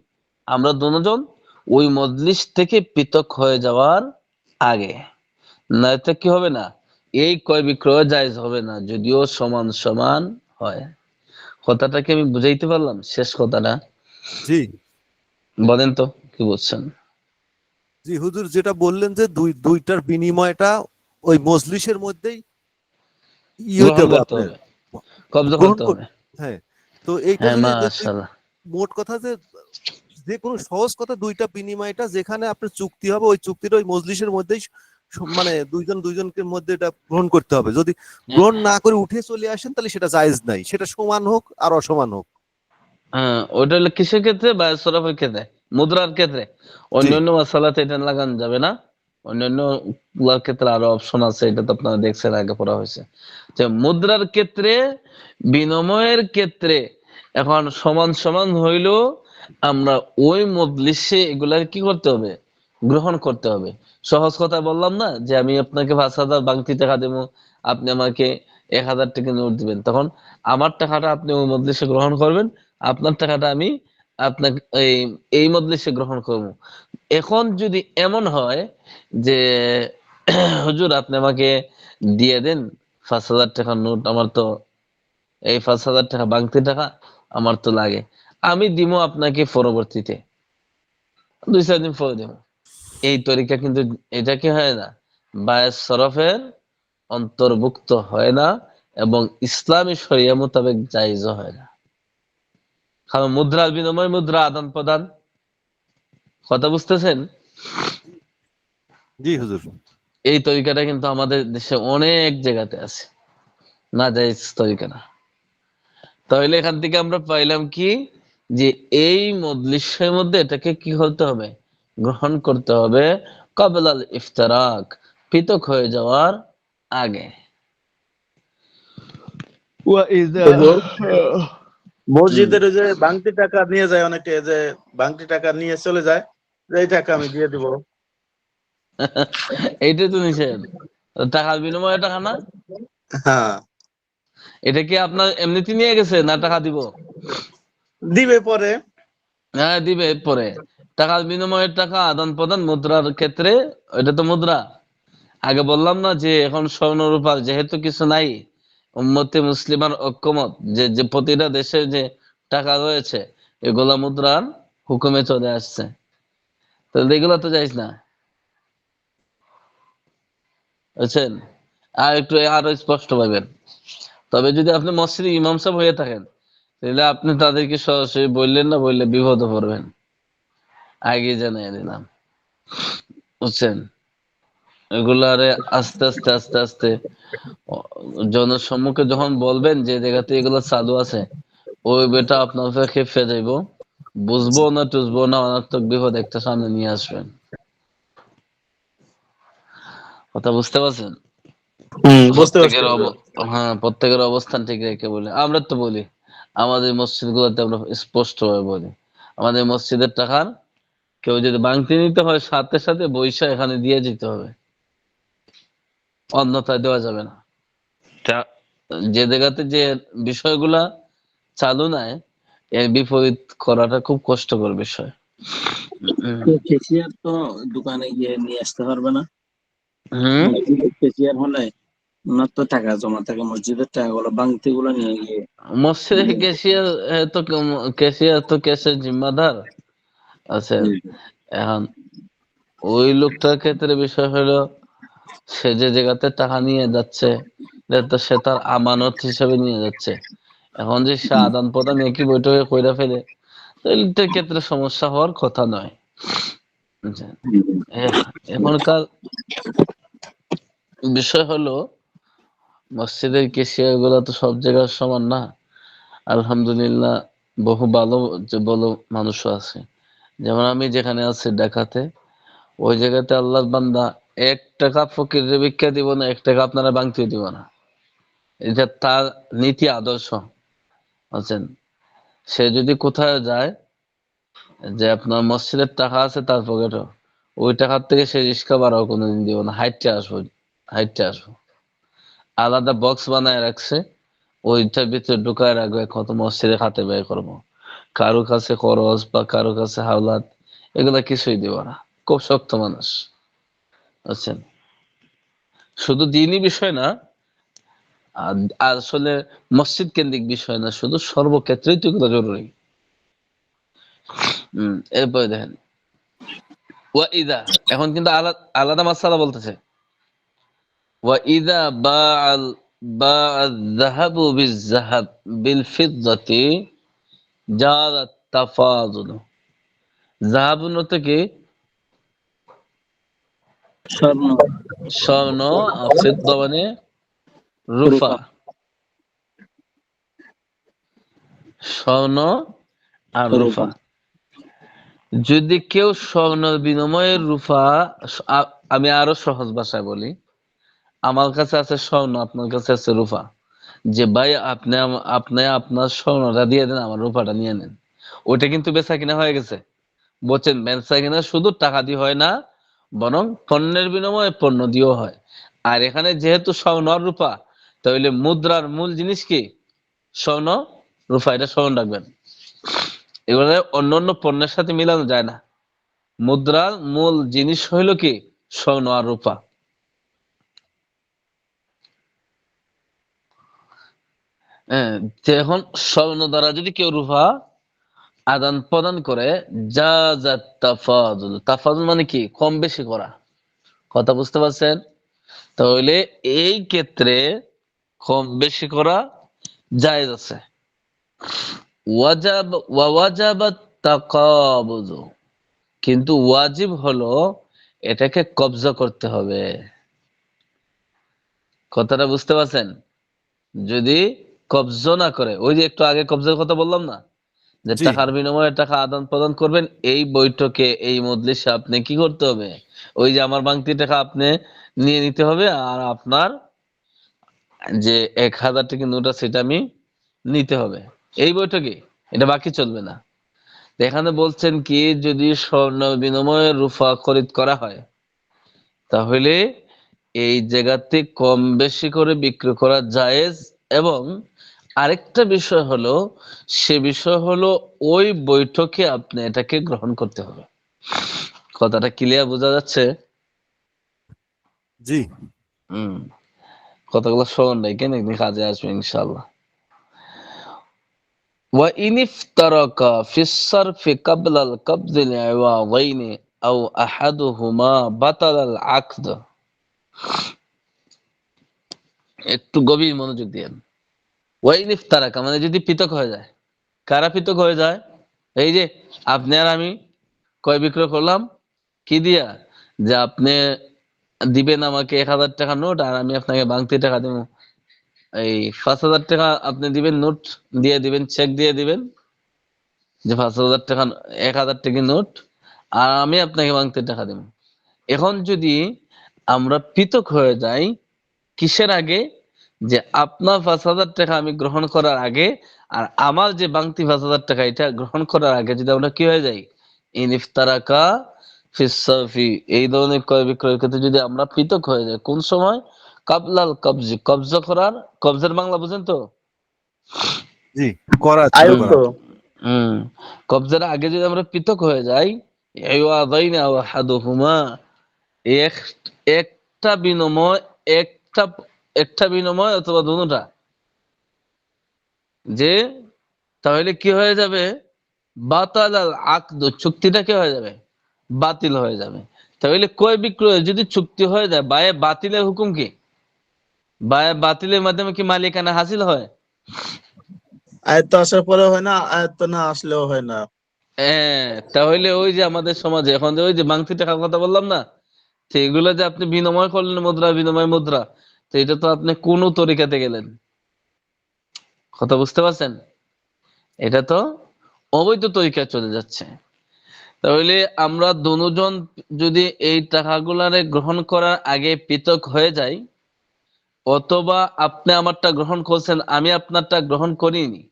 আমরা দুজন ওই মজলিস থেকে পৃথক হয়ে যাওয়ার আগে, না এতে কি হবে না, এই ক্রয় বিক্রয় জায়েজ হবে না, যদিও সমান সমান হয়। কথাটা কি আমি বুঝাইতে পারলাম? শেষ কথাটা জি, বলেন তো, কি বুঝছেন? জি হুজুর, যেটা বললেন যে দুইটার বিনিময়টা ওই মজলিসের মধ্যেই হতে গ্রহণ হবে করতে আপনার, হবে, কব্জা গ্রহণ করতে হবে। করতে। হ্যাঁ, তো এইটা হ্যাঁ, যদি যে মাশাআল্লাহ। মোট কথা যে যে কোনো সহজ কথা, দুইটা বিনিময়টা যেখানে আপনার চুক্তি হবে, ওই চুক্তিটা ওই মজলিসের মধ্যেই মানে দুইজনকে মধ্যে এটা গ্রহণ করতে হবে। যদি গ্রহণ না করে উঠে চলে আসেন তাহলে সেটা জায়েজ নাই, সেটা সমান হোক আর অসমান হোক। হ্যাঁ, ওটা হলো কিসের ক্ষেত্রে? বা সরফের ক্ষেত্রে, মুদ্রার ক্ষেত্রে। জি, অন্যান্য মাসালাতে এটা লাগানো যাবে না। অন্যান্য গুলার ক্ষেত্রে আরো অপশন আছে, এটা তো আপনারা দেখছেন, আগে পড়া হয়েছে। যে মুদ্রার ক্ষেত্রে, বিনিময়ের ক্ষেত্রে এখন সমান সমান হইলেও আমরা ওই মজলিসে এগুলার কি করতে হবে, গ্রহণ করতে হবে। সহজ কথা বললাম না, যে আমি আপনাকে 5,000 বাংতি টাকা দেবো, আপনি আমাকে 1,000 টাকা নোট দিবেন, তখন আমার টাকাটা আপনি ওই মজলিসে গ্রহণ করবেন, আপনার টাকাটা আমি আপনাকে এই মজলিসে গ্রহণ করব। এখন যদি এমন হয় যে হুজুর আপনি আমাকে দিয়ে দেন 5,000 টাকার নোট, আমার তো এই 5,000 টাকা বাংতি টাকা আমার তো লাগে, আমি দিব আপনাকে পরবর্তীতে, 2-4 দিন পরে দিব। এই তরিকা কিন্তু, এটা কি হয় না, বায়ে সরফের অন্তর্ভুক্ত হয় না, এবং ইসলামী শরিয়া মোতাবেক জায়েজও হয় না। কারণ মুদ্রার বিনিময় মুদ্রা আদান প্রদান, কথা বুঝতেছেন? জি হুজুর। এই তরিকাটা কিন্তু আমাদের দেশে অনেক জায়গাতে আছে, না জায়েজ তরিকা না। তাহলে এখান থেকে আমরা পাইলাম কি, যে এই মজলিসের মধ্যে এটাকে কি করতে হবে, গ্রহণ করতে হবে ক্বাবলাল ইফতিরাক, পৃথক হয়ে যাওয়ার আগে। ওয়া ইযা মসজিদের ওই যে বাংতি টাকা নিয়ে যায় অনেকে, যে বাংতি টাকা নিয়ে চলে যায়, যে এই টাকা আমি দিয়ে দিব। এইটাই তো নিষেধ, টাকার বিনিময়ে টাকা না। হ্যাঁ, এটা কি আপনার এমনিতে নিয়ে গেছে না টাকা দিব? দিবে পরে। হ্যাঁ দিবে পরে। টাকার বিনিময়ে টাকা আদান প্রদান মুদ্রার ক্ষেত্রে, এটা তো মুদ্রা। আগে বললাম না যে এখন স্বর্ণ রূপার যেহেতু কিছু নাই, উম্মতে মুসলিমার ঐক্যমত যে যে প্রতিটা দেশে যে টাকা রয়েছে এগুলা মুদ্রার হুকুমে চলে আসছে, তাহলে এগুলা তো যাইস না, বুঝছেন? আর একটু আরো স্পষ্ট পাবেন। তবে যদি আপনি মসজিদে ইমাম সাহেব হয়ে থাকেন, তাহলে আপনি তাদেরকে সরাসরি বললেন না, বললে বিপদে পড়বেন, আগে জানিয়ে দিলাম, বুঝছেন? এগুলারে আস্তে আস্তে আস্তে আস্তে জনসম্মুখে যখন বলবেন যে জায়গাতে এগুলো চালু আছে, ওই বেটা আপনার খেপে যাইব, বুঝবো না টুসবো না, অনার্থক বিপদ একটা সামনে নিয়ে আসবেন। কথা বুঝতে পারছেন? বুঝতে পারছি। হ্যাঁ, প্রত্যেকের অবস্থান ঠিক রেখে বলি। আমরা তো বলি আমাদের মসজিদ গুলোতে আমরা স্পষ্ট ভাবে বলি, আমাদের মসজিদের টাকার কেউ যদি বাংতি নিতে হয় সাথে সাথে বৈশা এখানে দিয়ে যেতে হবে, অন্যথায় দেওয়া যাবে না। যে জায়গাতে যে বিষয়গুলা চালু নাই, এর বিপরীত করাটা খুব কষ্টকর বিষয়। কেসিয়ার তো দোকানে গিয়ে নিয়ে আসতে পারবে না। হম। মসজিদের কেসিয়ার হলে ওনার তো টাকা জমা থাকে, মসজিদের টাকাগুলো বাংতি গুলো নিয়ে গিয়ে। মসজিদে ক্যাশিয়ার তো ক্যাশিয়ার তো ক্যাশের জিম্মাদার আছেন। এখন ওই লোকটার ক্ষেত্রে বিষয় হলো, সে যে জায়গাতে টাকা নিয়ে যাচ্ছে এটা তো সে তার আমানত হিসেবে নিয়ে যাচ্ছে। এখন যে সে আদান প্রদান একই বৈঠকে কইরা ফেলে, তো এটার ক্ষেত্রে সমস্যা হওয়ার কথা নয়, বুঝছেন? এখনকার বিষয় হলো মসজিদের কেশিয়ার গুলা তো সব জায়গায় সমান না। আলহামদুলিল্লাহ বহু ভালো যে বলো মানুষও আছে, যেমন আমি যেখানে আছি ঢাকাতে, ওই জায়গাতে আল্লাহর বান্দা 1 টাকা ফকিরের ভিক্ষা দিব না, 1 টাকা আপনারা বাংতি দিব না। এটা তার নীতি আদর্শ, বুঝছেন? সে যদি কোথায় যায়, যে আপনার মসজিদের টাকা আছে তার পকেটে, ওই টাকার থেকে সে রিক্সা ভাড়াও কোনোদিন দিব না, হাইটে আসবো, হাইটে আসবো। আলাদা বক্স বানায় রাখছে, ওইটার ভিতরে ঢুকায় রাখবে, কত মসজিদে হাতে ব্যয় করবো। কারো কাছে খরচ বা কারো কাছে হাওলাত এগুলা কিছুই দিব না। খুব শক্ত মানুষ, বুঝছেন? শুধু দিনই বিষয় না, আসলে মসজিদ কেন্দ্রিক বিষয় না, শুধু সর্বক্ষেত্রেই তো এগুলো জরুরি। এরপরে দেখেন ওয়াইদা, এখন কিন্তু আলাদা আলাদা মাসালা বলতেছে। ওয়াইদা বাআল যাহাবু বিয-যাহাব বিল-ফিদ্দাতি জারাত তাফাদুল। যাহাবুন অর্থ কি? স্বর্ণ, স্বর্ণ, আর ফিদ্দা মানে রূপা। রূপা। স্বর্ণ আর রূপা। রূপা। যদি কেউ স্বর্ণের বিনিময়ে রূপা, আমি আরো সহজ ভাষায় বলি, আমার কাছে আছে স্বর্ণ, আপনার কাছে আছে রূপা, যে ভাই আপনি আপনি আপনার স্বর্ণটা দিয়ে দেন, আমার রূপাটা নিয়ে নেন, ওইটা কিন্তু বেচা কিনা হয়ে গেছে, বলছেন? বেচা কিনা শুধু টাকা দিয়ে হয় না, বরং পণ্যের বিনিময়ে পণ্য দিয়েও হয়। আর এখানে যেহেতু স্বর্ণ আর রূপা, তাহলে মুদ্রার মূল জিনিস কি? স্বর্ণ রূপা, এটা স্মরণ রাখবেন। এগুলো অন্য অন্য পণ্যের সাথে মিলানো যায় না। মুদ্রার মূল জিনিস হইল কি? স্বর্ণ আর রূপা। হ্যাঁ, যে এখন স্বর্ণ দ্বারা যদি কেউ রূপা আদান প্রদান করে, যা যা তাফাজুল, তাফাজুল মানে কি? কম বেশি করা। কথা বুঝতে পারছেন? তাহলে এই ক্ষেত্রে কম বেশি করা জায়েজ আছে। ওয়াজাব ওয়াজাবাত তাকাবুদু, কিন্তু ওয়াজিব হলো এটাকে কবজা করতে হবে। কথাটা বুঝতে পারছেন? যদি কবজা না করে, ওই যে একটু আগে কবজার কথা বললাম না, যে জি। টাকার বিনিময়ে টাকা আদান প্রদান করবেন, এই বৈঠকে এই মজলিসে আপনি কি করতে হবে? ওই যে আমার বাংতি টাকা আপনি নিয়ে নিতে হবে, আর আপনার যে 1000 টাকা নোট আছে সেটা আমি নিতে হবে। এই বৈঠকে এটা বাকি চলবে না। এখানে বলছেন কি, যদি স্বর্ণ বিনিময়ে রূপা খরিদ করা হয় তাহলে এই জায়গাতে কম বেশি করে বিক্রি করা জায়েজ। এবং আরেকটা বিষয় হলো, সে বিষয় হলো ওই বৈঠকে আপনি এটাকে গ্রহণ করতে হবে। কথাটা ক্লিয়ার বোঝা যাচ্ছে? জি। হম, কথাগুলো শোন নাই কেন, কাজে আসবে ইনশাআল্লাহ। وإن افترق في الصرف قبل القبض العوضين أو أحدهما بطل العقد। একটু গভীর মনোযোগ দিয়েন। ওয়াইন ইফতারাকা মানে যদি পৃথক হয়ে যায়। কারা পৃথক হয়ে যায়? এই যে আপনি আর আমি ক্রয় বিক্রয় করলাম, কি দিয়া? যে আপনি দিবেন আমাকে 1000 টাকা নোট, আর আমি আপনাকে ভাঙতি টাকা দেবো এই 5000 টাকা। আপনি দিবেন নোট দিয়ে দিবেন, চেক দিয়ে দিবেন যে 5000 টাকা, 1000 টাকা নোট, আর আমি আপনাকে ভাঙতি টাকা দেবো। এখন যদি আমরা পৃথক হয়ে যাই, কিসের আগে? যে আপনার 5000 টাকা আমি গ্রহণ করার আগে, আর আমার যে বাংতি 5000 টাকা এটা গ্রহণ করার আগে যদি আমরা কি হয়ে যাই, ইন ইফতারাকা ফিস সাফি, এই ধরনের ক্রয় বিক্রয়ের ক্ষেত্রে যদি আমরা পৃথক হয়ে যাই, কোন সময়? কাবলাল কবজি, কবজা করার, কবজার বাংলা বুঝেন তো? জি, করা শুরু আয়ত্ত। করা। হম, কবজার আগে যদি আমরা পৃথক হয়ে যাই, আইওয়াদাইনা ওয়া আহাদুহুমা, এক একটা বিনিময়, একটা একটা বিনিময় অথবা দুটোটা, যে তাহলে কি হয়ে যাবে? বাতাল আল আকদ, চুক্তিটা কি হয়ে যাবে? বাতিল হয়ে যাবে। তাহলে ক্রয় বিক্রয় যদি চুক্তি হয়ে যায়, বায়ে বাতিলের হুকুম কি? বায়ে বাতিলের মাধ্যমে কি মালিকানা হাসিল হয়? আয়ত্ত আসার পরেও হয় না, আয়ত্ত না আসলেও হয় না। হ্যাঁ, তাহলে ওই যে আমাদের সমাজে এখন যে ওই যে বাংতি টাকার কথা বললাম না, তো এগুলো যে আপনি বিনিময় করলেন, মুদ্রা বিনিময় মুদ্রা, তো এটা তো আপনি কোন তরিকাতে গেলেন? কথা বুঝতে পারছেন? এটা তো অবৈধ তরিকায় চলে যাচ্ছে। তাহলে আমরা দুজন যদি এই টাকাগুলারে গ্রহণ করার আগে পৃথক হয়ে যাই, অথবা আপনি আমারটা গ্রহণ করছেন আমি আপনারটা গ্রহণ করিনি,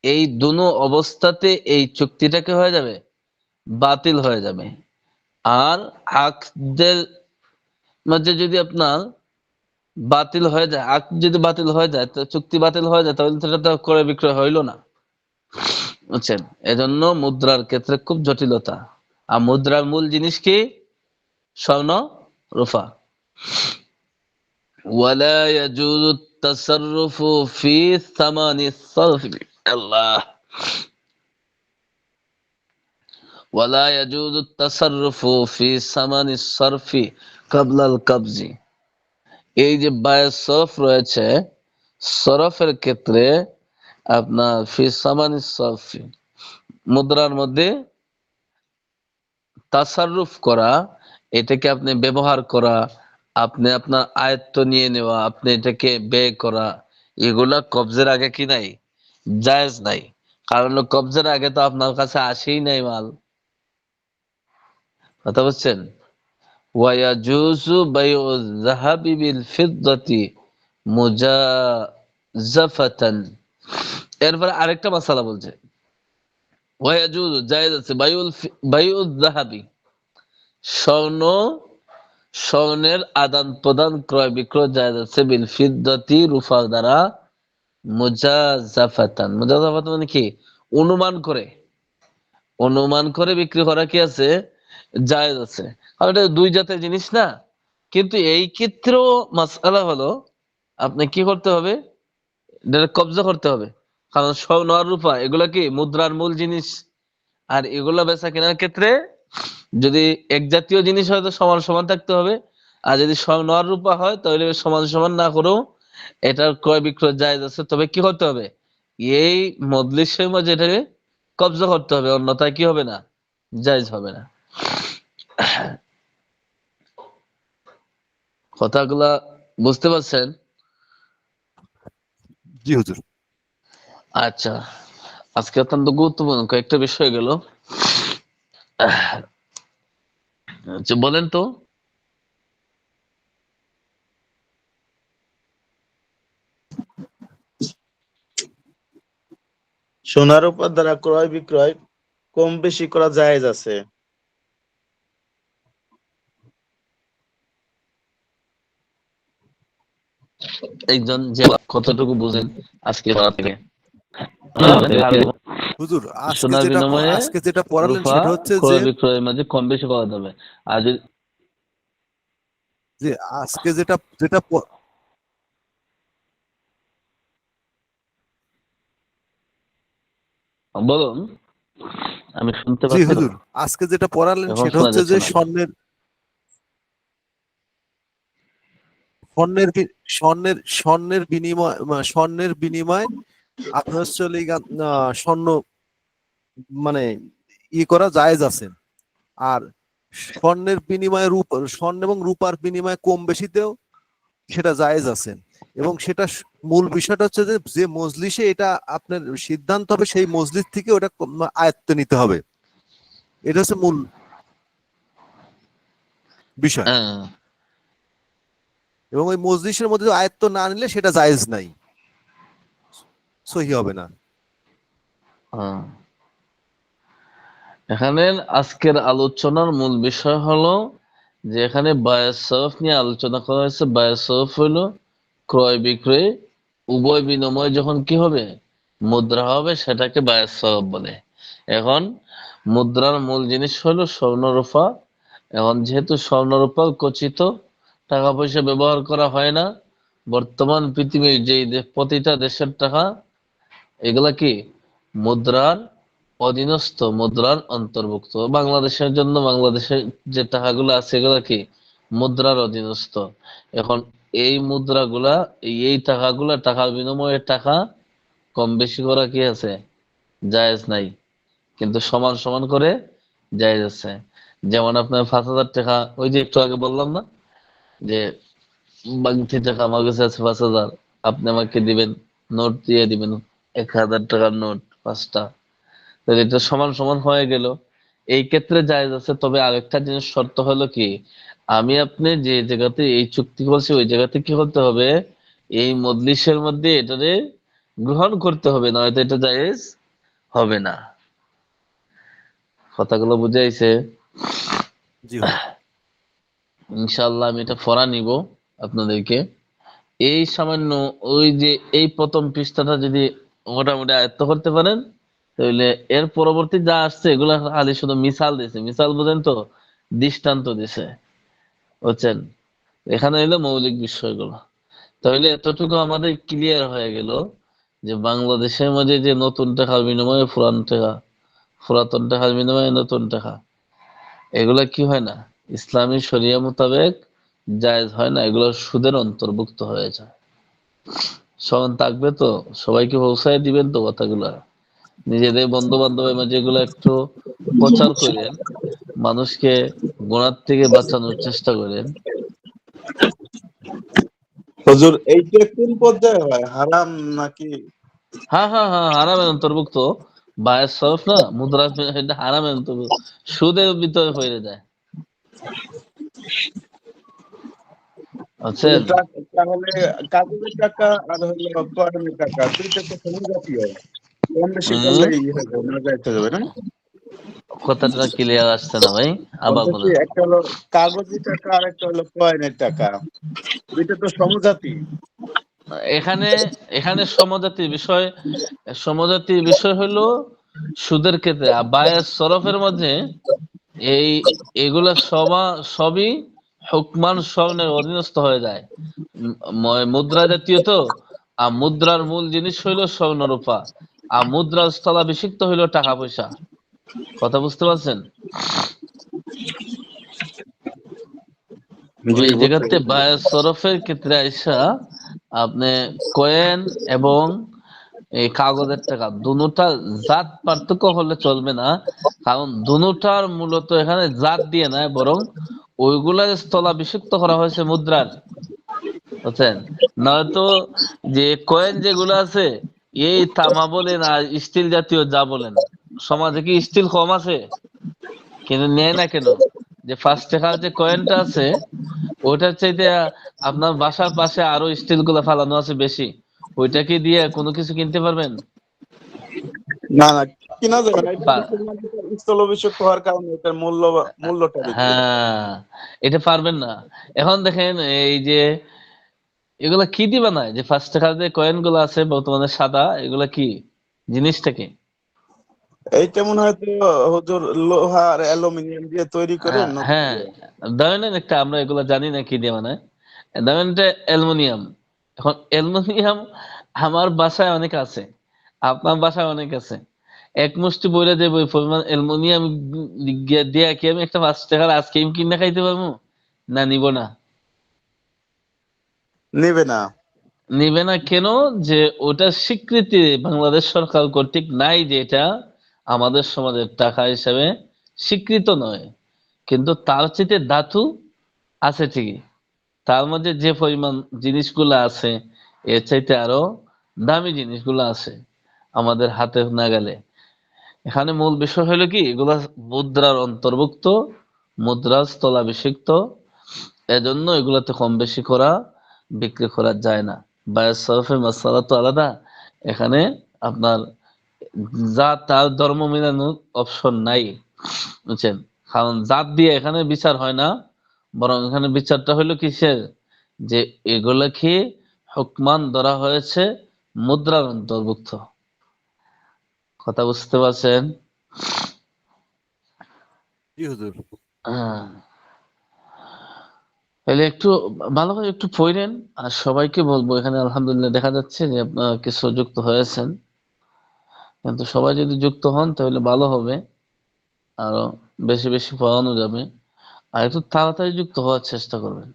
এই দুনো অবস্থাতে এই চুক্তিটাকে হয়ে যাবে বাতিল হয়ে যাবে। আর আকদের মাঝে যদি আপনার বাতিল হয়ে যায়, আকদ যদি বাতিল হয়ে যায়, তো চুক্তি বাতিল হয়ে যায়, তাহলে সেটা তো ক্রয় বিক্রয় হইল না। বুঝছেন? এজন্য মুদ্রার ক্ষেত্রে খুব জটিলতা। আর মুদ্রার মূল জিনিস কি? স্বর্ণ, রূপা। ওয়ালা ইয়াজুজু তাসাররুফু ফি সামানি সারফি, আল্লাহ, ওয়ালা ইয়াজুজু তাসাররুফু ফি সামানি সারফি ক্বাবলাল কবজি। এই যে বায়ে সরফ রয়েছে, সরফের ক্ষেত্রে আপনার ফি সামানি সারফি, মুদ্রার মধ্যে তাসাররুফ করা, এটাকে আপনি ব্যবহার করা, আপনি আপনার আয়ত্ত নিয়ে নেওয়া, আপনি এটাকে ব্যয় করা, এগুলা কবজের আগে কি নাই? জায়েজ নাই। কারণ কবজের আগে তো আপনার কাছে আসেই নাই মাল। কথা বুঝছেন? ওয়ায়াজুজু বাইউ যাহাবি বিল ফিদ্দাতি মুজাজাফাতান। এরপরে আরেকটা মাসালা বলছে, ওয়ায়াজুজু জায়েজ আছে, বাইউল যাহাবি, স্বর্ণ, স্বর্ণের আদান প্রদান, ক্রয় বিক্রয় জায়েজ আছে, বিল ফিদ্দাতি, রূপার দ্বারা, মুজাজাফাতান। মুজাজাফাতান মানে কি? অনুমান করে, অনুমান করে বিক্রি করা কি আছে? জায়েজ আছে। কারণ এটা দুই জাতের জিনিস না। কিন্তু এই ক্ষেত্রেও মাসআলা হলো, আপনি কি করতে হবে? এটা কবজা করতে হবে। কারণ স্বর্ণ আর রূপা এগুলা কি মুদ্রার মূল জিনিস। আর এগুলা বেচা কেনার ক্ষেত্রে যদি এক জাতীয় জিনিস হয় তো সমান সমান থাকতে হবে। আর যদি স্বর্ণ আর রূপা হয় তাহলে সমান সমান না করেও এটার ক্রয় বিক্রয় জায়েজ আছে। তবে কি করতে হবে? এই মজলিসের মাঝে এটাকে কবজা করতে হবে, অন্যথায় কি হবে না? জায়েজ হবে না। কথাগুলা বুঝতে পারছেন? জি হুজুর। আচ্ছা, আজকে অত্যন্ত গুরুত্বপূর্ণ কয়েকটা বিষয় গেল। আচ্ছা, বলেন তো, সোনার উপর দ্বারা ক্রয় বিক্রয় কম বেশি করা জায়েজ আছে। একজন যে কতটুকু বুঝেন আজকে পড়া থেকে হুজুর সোনার বিনিময়ে আজকে যেটা পড়ালেন রূপা সেটা হচ্ছে যে ক্রয় বিক্রয়ের মাঝে কম বেশি করা যাবে। আর যদি যে আজকে যেটা যেটা প- বলুন, আমি শুনতে জি পাচ্ছি তো। হুজুর, আজকে যেটা পড়ালেন এখন সেটা শোনা হচ্ছে যাচ্ছে যে না। স্বর্ণের বিনিময় আপনার হচ্ছে হলো স্বর্ণ মানে করা জায়েজ আছে। আর স্বর্ণের বিনিময়ে স্বর্ণ এবং রূপার বিনিময়ে কম বেশিতেও সেটা জায়েজ আছে। এবং সেটা মূল বিষয়টা হচ্ছে যে যে মজলিসে এটা আপনার সিদ্ধান্ত হবে সেই মজলিস থেকে ওটা আয়ত্ত নিতে হবে। এটা হচ্ছে মূল বিষয়। হ্যাঁ, এবং ওই মজলিসের মধ্যে আয়ত্ত না নিলে সেটা জায়েজ নাই, সহি হবে না। হ্যাঁ। এখানে আজকের আলোচনার মূল বিষয় হলো যে এখানে বায়াস সরফ নিয়ে আলোচনা করা হয়েছে। বায়াস সরফ হলো ক্রয় বিক্রয় উভয় বিনিময় যখন কি হবে, মুদ্রা হবে, সেটাকে বায়াস সরফ বলে। এখন মুদ্রার মূল জিনিস হলো স্বর্ণ রূপা। এখন যেহেতু স্বর্ণ রূপা গচ্ছিত টাকা পয়সা ব্যবহার করা হয় না, বর্তমান পৃথিবীর যে প্রতিটা দেশের টাকা এগুলা কি মুদ্রার অধীনস্থ, মুদ্রার অন্তর্ভুক্ত। বাংলাদেশের জন্য বাংলাদেশের যে টাকাগুলো আছে এগুলা কি মুদ্রার অধীনস্থ। এখন এই মুদ্রাগুলা এই টাকাগুলা টাকার বিনিময়ে টাকা কম বেশি করা কি আছে, জায়েজ নাই, কিন্তু সমান সমান করে জায়েজ আছে। যেমন আপনার 5,000 টাকা, ওই যে একটু আগে বললাম না যে বাংতি টাকা আমার কাছে আছে 5,000, আপনি আমাকে দিবেন, নোট দিয়ে দিবেন 1,000 টাকার নোট 5টা, তাহলে এটা সমান সমান হয়ে গেল। এই ক্ষেত্রে জায়েজ আছে। তবে আরেকটা জিনিস শর্ত হলো কি, আমি আপনি যে জায়গাতে এই চুক্তি করছি ওই জায়গাতে কি করতে হবে, এই মজলিসের মধ্যে এটারে গ্রহণ করতে হবে, নয়তো এটা জায়েজ হবে না। কথাগুলো বুঝাইছে? জি হুজুর। ইনশাআল্লাহ আমি এটা পড়া নিব আপনাদেরকে। এই সামান্য ওই যে এই প্রথম পৃষ্ঠাটা যদি মোটামুটি আয়ত্ত করতে পারেন, তাহলে এর পরবর্তী যা আসছে এগুলা খালি শুধু মিসাল দিছে। মিসাল বুঝেন তো, দৃষ্টান্ত দিছে, বুঝছেন? এখানে এলো মৌলিক বিষয়গুলো। তাহলে এতটুকু আমাদের ক্লিয়ার হয়ে গেল যে বাংলাদেশের মধ্যে যে নতুন টাকার বিনিময়ে পুরান টাকা, পুরাতন টাকার বিনিময়ে নতুন টাকা, এগুলা কি হয় না, ইসলামী শরিয়া মোতাবেক জায়েজ হয় না, এগুলো সুদের অন্তর্ভুক্ত হয়ে যায়। স্মরণ থাকবে তো? সবাইকে পৌঁছায় দিবেন তো কথাগুলা? নিজেদের বন্ধু বান্ধবের মাঝে এগুলো একটু প্রচার করেন, মানুষকে গোনার থেকে বাঁচানোর চেষ্টা করেন। হুজুর এইটা কোন পর্যায়ে হয়, হারাম নাকি? হ্যাঁ হ্যাঁ হ্যাঁ, হারামের অন্তর্ভুক্ত। বায়ের সরফ না, মুদ্রা, এটা হারামের অন্তর্ভুক্ত, সুদের ভিতরে হয়ে যায়, বুঝছেন? তাহলে কাগজের টাকা আর হলো কয়েনের টাকা দুইটা তো সমান জাতীয়, কম বেশি করলে হম, হয়ে যাবে, নাজায়েজ হয়ে যাবে না? কথাটা ক্লিয়ার আসছে না ভাই, আবার বলতে কি, বলেন। একটা হলো কাগজি টাকা আর একটা হলো কয়েনের টাকা, দুইটা তো সমজাতি। এখানে এখানে সমজাতির বিষয় হলো সুদের ক্ষেত্রে। আর বায়ের সরফের মধ্যে এই এগুলা সবই হুকমান স্বর্ণের অধীনস্থ হয়ে যায়। মুদ্রা জাতীয় তো। আর মুদ্রার মূল জিনিস হইলো স্বর্ণ রূপা, আর মুদ্রার স্থলাভিষিক্ত হইলো টাকা পয়সা। কথা বুঝতে পারছেন? জি, ওই বুঝতে জায়গাতে পেরেছি। বায়ের সরফের ক্ষেত্রে আইসা আপনি কয়েন এবং এই কাগজের টাকা দুটা জাত পার্থক্য হলে চলবে না। কারণ দুটার মূলত এখানে জাত দিয়ে নাই, বরং ওইগুলা স্থলাভিষিক্ত করা হয়েছে মুদ্রার, বুঝছেন? নয়তো যে কয়েন যেগুলো আছে, এই তামা বলেন আর স্টিল জাতীয় যা বলেন, সমাজে কি স্টিল কম আছে? কিন্তু নেয় না কেন? যে 5 টাকার যে কয়েনটা আছে ওইটার চাইতে আপনার বাসার পাশে আরো স্টিল গুলা ফালানো আছে বেশি, ওইটাকে দিয়ে কোনো কিছু কিনতে পারবেন? না না, কিনা যাবে না, এটা পা- মুসলমানদের স্থলাভিষিক্ত হওয়ার কারণে এটার মূল্যটা বেশি। হ্যাঁ, এটা পারবেন না। এখন দেখেন এই যে এগুলা কি দিয়ে বানায়, যে 5 টাকা যে কয়েন গুলো আছে বর্তমানে সাদা, এগুলা কি জিনিসটা কি? এইটা মনে হয় তো হুজুর লোহা আর অ্যালুমিনিয়াম দিয়ে তৈরি করে নকল হ্যাঁ, দিয়ে। ধরেন একটা, আমরা এগুলা জানি না কি দিয়ে বানায়, ধরেন এটা অ্যালুমিনিয়াম। এখন অ্যালুমিনিয়াম আমার বাসায় অনেক আছে, আপনার বাসায় অনেক আছে, এক মুষ্টি বইরা যে ওই পরিমাণ অ্যালুমিনিয়াম দিয়ে কি আমি একটা 5 টাকার আইসক্রিম কিনে খাইতে পারবো? না, নিব না। নেবে না। নিবে না কেন? যে ওটার স্বীকৃতি বাংলাদেশ সরকার কর্তৃক নাই, যে এটা আমাদের সমাজের টাকা হিসেবে স্বীকৃত নয়। কিন্তু তার চেয়ে ধাতু আছে ঠিকই, তার মধ্যে যে পরিমাণ জিনিসগুলো আছে এর চাইতে আরো দামি জিনিসগুলো আছে আমাদের হাতে নাগালে। এখানে মূল বিষয় হলো কি, এগুলা মুদ্রার অন্তর্ভুক্ত, মুদ্রা স্থলাভিষিক্ত, এজন্য এগুলাতে কম বেশি করা, বিক্রি করা যায় না। বায়ের সরফে মাসালা তো আলাদা, এখানে আপনার জাত তার ধর্ম মেলানোর অপশন নাই, বুঝছেন? কারণ জাত দিয়ে এখানে বিচার হয় না, বরং এখানে বিচারটা হলো কিসের, যে এগুলা কি হুকমান ধরা হয়েছে মুদ্রার অন্তর্ভুক্ত। কথা বুঝতে পারছেন? জি হুজুর। হ্যাঁ, তাহলে একটু ভালো করে একটু পড়েন। আর সবাইকে বলবো, এখানে আলহামদুলিল্লাহ দেখা যাচ্ছে যে আপনারা কিছু যুক্ত হয়েছেন, কিন্তু সবাই যদি যুক্ত হন তাহলে ভালো হবে, আরো বেশি বেশি পড়ানো যাবে। আর একটু তাড়াতাড়ি যুক্ত হওয়ার চেষ্টা করবেন।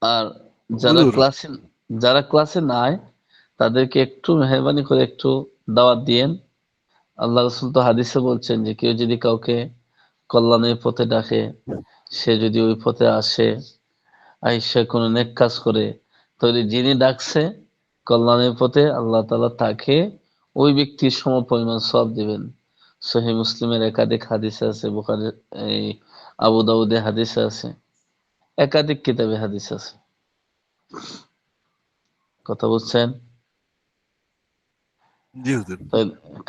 আর যারা হুজুর, ক্লাসে যারা ক্লাসে নাই তাদেরকে একটু মেহরবানি করে একটু দাওয়াত দিয়েন। আল্লাহ রাসূল তো হাদিসে বলছেন যে কেউ যদি কাউকে কল্যাণের পথে ডাকে, সে যদি ওই পথে আসে, আইসা কোনো নেক কাজ করে, তাহলে যিনি ডাকছে কল্যাণের পথে, আল্লাহ তাআলা তাকে ওই ব্যক্তির সম পরিমাণ সওয়াব দিবেন। সহিহ মুসলিমের একাধিক হাদিসে আছে, বুখারীর এই আবু দাউদে হাদিসে আছে, একাধিক কিতাবে হাদিস আছে। কথা বুঝছেন? জি হুজুর। তো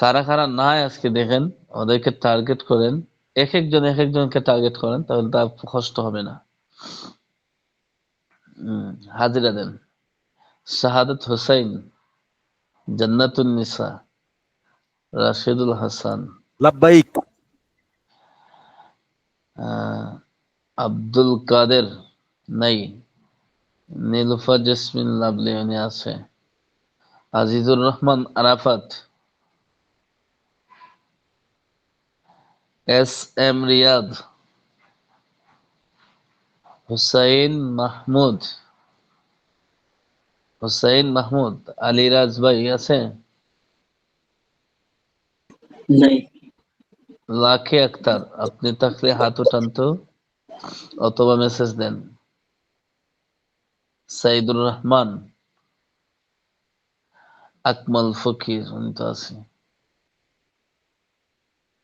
কারা কারা নাই আজকে দেখেন, ওদেরকে টার্গেট করেন, এক একজনকে টার্গেট করেন, তাহলে তার কষ্ট হবে না। হাজিরা দেন। শাহাদাত হোসাইন, জান্নাতুন নিসা, রাশিদুল হাসান, লাব্বাইক। আহ, আব্দুল কাদের নাই, নীলুফার জেসমিন লাভলি উনি আছে, আজিজুর রহমান আরাফাত, এস এম রিয়াদ, হুসাইন মাহমুদ, আলিরাজ ভাই আছে, নাই। লাখে আক্তার, আপনি থাকলে হাত উঠান তো, অথবা মেসেজ দেন। সাইদুর রহমান, আকমাল ফকির উনি তো আছে,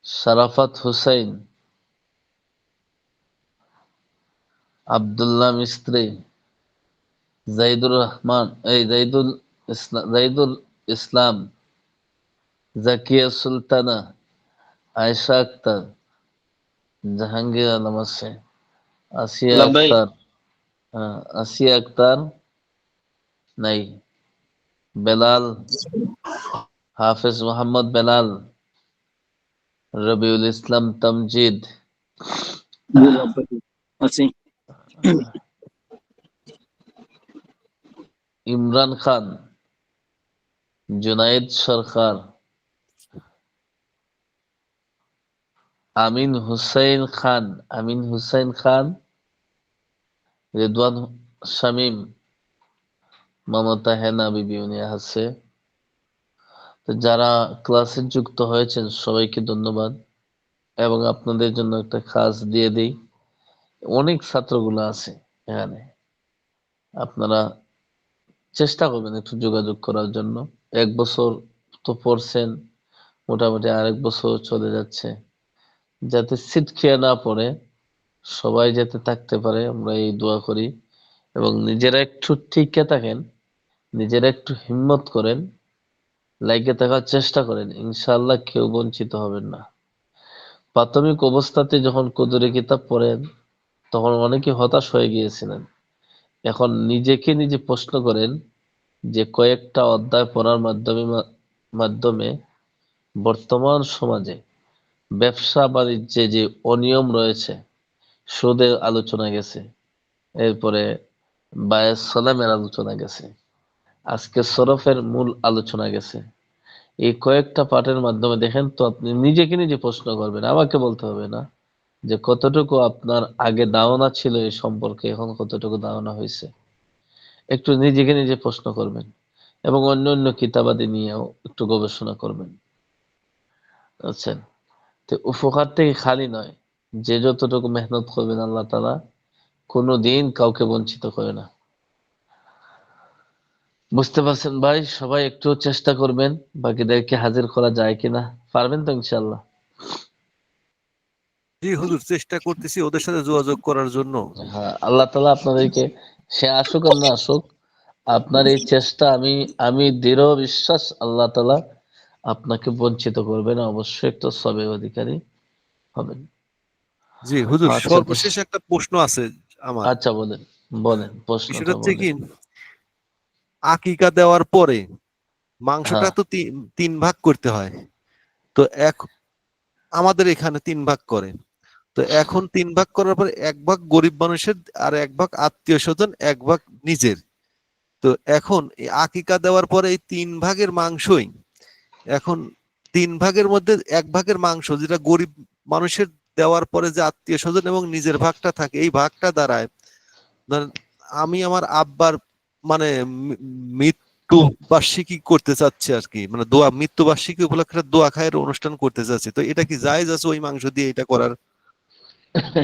শারাফাত হুসাইন, আব্দুল্লাহ মিস্ত্রি, জাইদুর রহমান, এই জাইদুল ইসলাম, জাকিয়া সুলতানা, আয়েশা আক্তার, জাহাঙ্গীর আলম আছে, আসিয়া লাব্বাইক। আক্তার, আসিয়া আক্তার নাই, বেলাল, হাফেজ মোহাম্মদ বেলাল, রবিউল ইসলাম তামজিদ, জি লাব্বাইক। আছি। ইমরান খান, জুনাইদ সরকার, আমিন হুসাইন খান, রেদওয়ান শামীম, মমতা হেনা বিবি উনি আছে। তো যারা ক্লাসে যুক্ত হয়েছেন সবাইকে ধন্যবাদ, এবং আপনাদের জন্য একটা কাজ দিয়ে দেই। অনেক ছাত্রগুলো আছে এখানে, আপনারা চেষ্টা করবেন একটু যোগাযোগ করার জন্য। 1 বছর তো পড়ছেন, মোটামুটি আরেক বছর চলে যাচ্ছে, যাতে সিট খেয়ে না পড়ে, সবাই যাতে থাকতে পারে, আমরা এই দোয়া করি। এবং নিজেরা একটু টিকে থাকেন, নিজেরা একটু হিম্মত করেন, লাইকে থাকার চেষ্টা করেন, ইনশাআল্লাহ কেউ বঞ্চিত হবেন না। প্রাথমিক অবস্থাতে যখন কুদুরি কিতাব পড়েন তখন অনেকে হতাশ হয়ে গিয়েছিলেন। এখন নিজেকে নিজে প্রশ্ন করেন যে কয়েকটা অধ্যায় পড়ার মাধ্যমে বর্তমান সমাজে ব্যবসা বাণিজ্যে যে অনিয়ম রয়েছে, সুদের আলোচনা গেছে, এরপরে বায়েস সালামের আলোচনা গেছে, আজকে সরফের মূল আলোচনা গেছে। এই কয়েকটা পাঠের মাধ্যমে দেখেন তো আপনি নিজেকে নিজে প্রশ্ন করবেন, আমাকে বলতে হবে না, যে কতটুকু আপনার আগে ধারণা ছিল এই সম্পর্কে, এখন কতটুকু ধারণা হয়েছে। একটু নিজেকে নিজে প্রশ্ন করবেন এবং অন্য অন্য কিতাবাদি নিয়েও একটু গবেষণা করবেন। আচ্ছা, তো উপকার থেকে খালি নয়, যে যতটুকু মেহনত করবেন আল্লাহ তাআলা কোনো দিন কাউকে বঞ্চিত করে না। বুঝতে পারছেন ভাই? সবাই একটু চেষ্টা করবেন বাকিদেরকে হাজির করা যায় কিনা, পারবেন তো ইনশাআল্লাহ? জি হুজুর, চেষ্টা করতেছি ওদের সাথে যোগাযোগ করার জন্য। হ্যাঁ, আল্লাহ তাআলা আপনাদেরকে, সে আসুক আর না আসুক, আপনার এই চেষ্টা আমি আমি দৃঢ় বিশ্বাস আল্লাহ তাআলা আপনাকে বঞ্চিত করবে না, অবশ্যই একটা সবের অধিকারী হবেন। জি হুজুর, আচ্ছা তো, সর্বশেষ একটা প্রশ্ন আছে আমার। আচ্ছা বলেন, বলেন বিষয়টা প্রশ্নটা হচ্ছে বলেন। কি, আকিকা দেওয়ার পরে মাংসটা হ্যাঁ, তো তিন ভাগ করতে হয়। তো আমাদের এখানে তিন ভাগ করে। তো এখন তিন ভাগ করার পরে এক ভাগ গরিব মানুষের, আর এক ভাগ আত্মীয় স্বজন, এক ভাগ নিজের। তো এখন এই আকিকা দেওয়ার পরে এই তিন ভাগের মাংসই, এখন তিন ভাগের মধ্যে এক ভাগের মাংস যেটা গরিব মানুষের দেওয়ার পরে যে আত্মীয় স্বজন এবং নিজের ভাগটা থাকে, এই ভাগটা দাঁড়ায় ধরেন আমি আমার আব্বার মানে মৃত্যু বার্ষিকী করতে চাচ্ছি আর কি, মানে দোয়া, মৃত্যু বার্ষিকী উপলক্ষে একটা দোয়া খায়ের অনুষ্ঠান করতে চাচ্ছি। তো এটা কি জায়েজ আছে ওই মাংস দিয়ে এটা করার?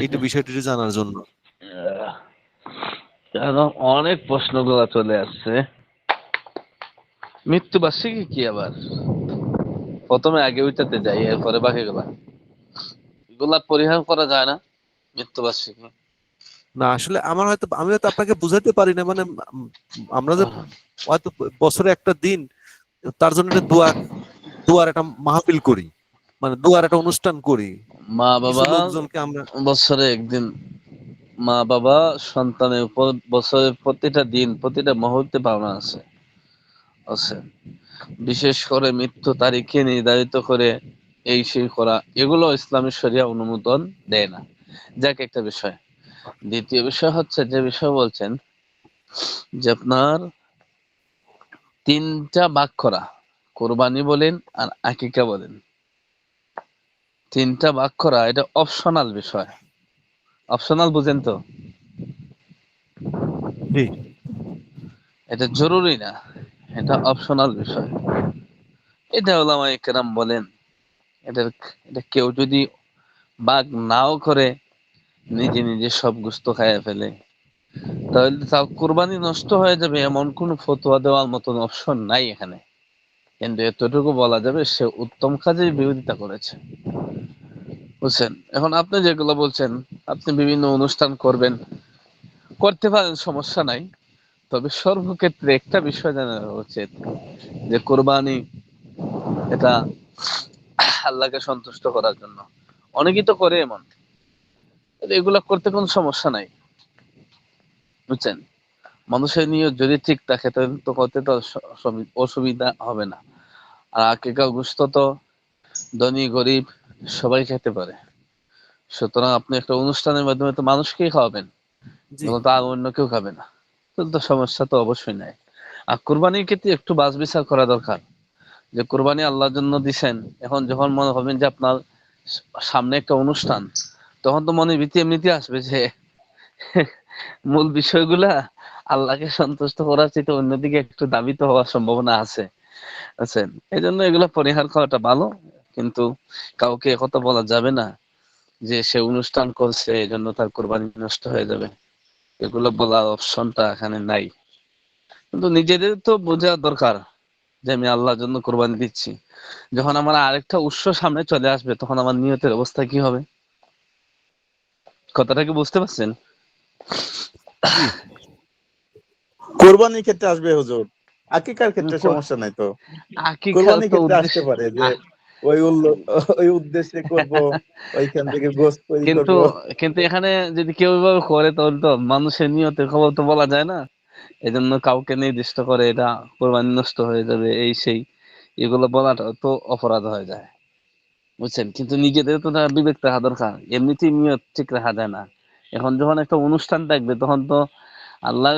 এইটা বিষয়টি জানার জন্য। কেন অনেক প্রশ্নগুলো চলে আসছে। মৃত্যুবার্ষিকী কি আবার? প্রথমে আগে ওইটাতে যাই, এরপরে বাকিগুলা। এগুলা পরিহার করা যায় না মৃত্যুবার্ষিকী। না আসলে আমি হয়তো আপনাকে বুঝাতে পারি না, মানে আমরা যে হয়তো বছরে একটা দিন তার জন্য একটা দোয়ার একটা মাহফিল করি, মানে দোয়ার একটা অনুষ্ঠান করি, মা কিছু বাবা লোকজনকে আমরা। বছরে একদিন, মা বাবা সন্তানের উপর বছরের প্রতিটা দিন প্রতিটা মুহূর্তে পাওনা আছে আছে বিশেষ করে মৃত্যু তারিখে নির্ধারিত করে এই সেই করা, এগুলো ইসলামী শরিয়া অনুমোদন দেয় না। যাক একটা বিষয়। দ্বিতীয় বিষয় হচ্ছে, যে বিষয় বলছেন যে আপনার তিনটা ভাগ করা, কোরবানি বলেন আর আকিকা বলেন, তিনটা ভাগ করা এটা অপশনাল বিষয়। অপশনাল বুঝেন তো? জি এটা জরুরি না, এটা অপশনাল বিষয়। এটা ওলামায়ে কেরাম বলেন, এটা এটা কেউ যদি ভাগ নাও করে, নিজে নিজে সব গোশত খাইয়া ফেলে, তাহলে তার কুরবানি নষ্ট হয়ে যাবে এমন কোন ফতোয়া দেওয়ার মতন অপশন নাই এখানে। কিন্তু এতটুকু বলা যাবে সে উত্তম কাজের বিরোধিতা করেছে। বুঝছেন? এখন আপনি যেগুলো বলছেন, আপনি বিভিন্ন অনুষ্ঠান করবেন, করতে পারেন, সমস্যা নাই। তবে সর্বক্ষেত্রে একটা বিষয় জানা উচিত, যে কোরবানি এটা আল্লাহকে সন্তুষ্ট করার জন্য। অনেকেই তো করে এমন, এগুলা করতে কোনো সমস্যা নাই। বুঝছেন? মানুষের নিয়ত যদি ঠিক থাকে তাহলে তো করতে তো অসুবিধা হবে না। আর আকিকা গোশত তো ধনী গরিব সবাই খেতে পারে। সুতরাং আপনি একটা অনুষ্ঠানের মাধ্যমে তো মানুষকেই খাওয়াবেন, জি তো আর অন্য কেউ খাবে না, তাহলে তো সমস্যা তো অবশ্যই নাই। আর কোরবানির ক্ষেত্রে একটু বাছ বিচার করা দরকার, যে কোরবানি আল্লাহর জন্য দিছেন, এখন যখন মনে হবেন যে আপনার সামনে একটা অনুষ্ঠান, তখন তো মনে ভীতি এমনিতে আসবে যে মূল বিষয়গুলা আল্লাহকে সন্তুষ্ট করার চেয়ে অন্যদিকে একটু দাবিত হওয়ার সম্ভাবনা আছে। আছেন, এই জন্য এগুলো পরিহার করাটা ভালো। কিন্তু কাউকে একথা বলা যাবে না যে সে অনুষ্ঠান করছে এই জন্য তার কোরবানি নষ্ট হয়ে যাবে, এগুলো বলার অপশনটা এখানে নাই। কিন্তু নিজেদের তো বোঝা দরকার যে আমি আল্লাহর জন্য কোরবানি দিচ্ছি। যখন আমার আরেকটা উৎস সামনে চলে আসবে তখন আমার নিয়তের অবস্থা কি হবে? কথাটা কি বুঝতে পারছেন? জি কোরবানির ক্ষেত্রে আসবে হুজুর, আকিকার ক্ষেত্রে সমস্যা নাই তো, আকিকার কোরবানির তো ক্ষেত্রে উদ্দেশ্য আসতে পারে যে ওই উদ্দেশ্যে করব, ওইখান থেকে গোশত তৈরি কিন্তু করব। কিন্তু এখানে যদি কেউ এভাবে করে তাহলে তো মানুষের নিয়তের খবর তো বলা যায় না। এই জন্য কাউকে নির্দিষ্ট করে এটা কোরবানি নষ্ট হয়ে যাবে এই সেই এগুলো বলাটা তো অপরাধ হয়ে যায়, বুঝছেন? কিন্তু নিজেদের তো তার বিবেক রাখা দরকার, এমনিতেই নিয়ত ঠিক রাখা যায় না। এখন যখন একটা অনুষ্ঠান থাকবে তখন তো আল্লাহ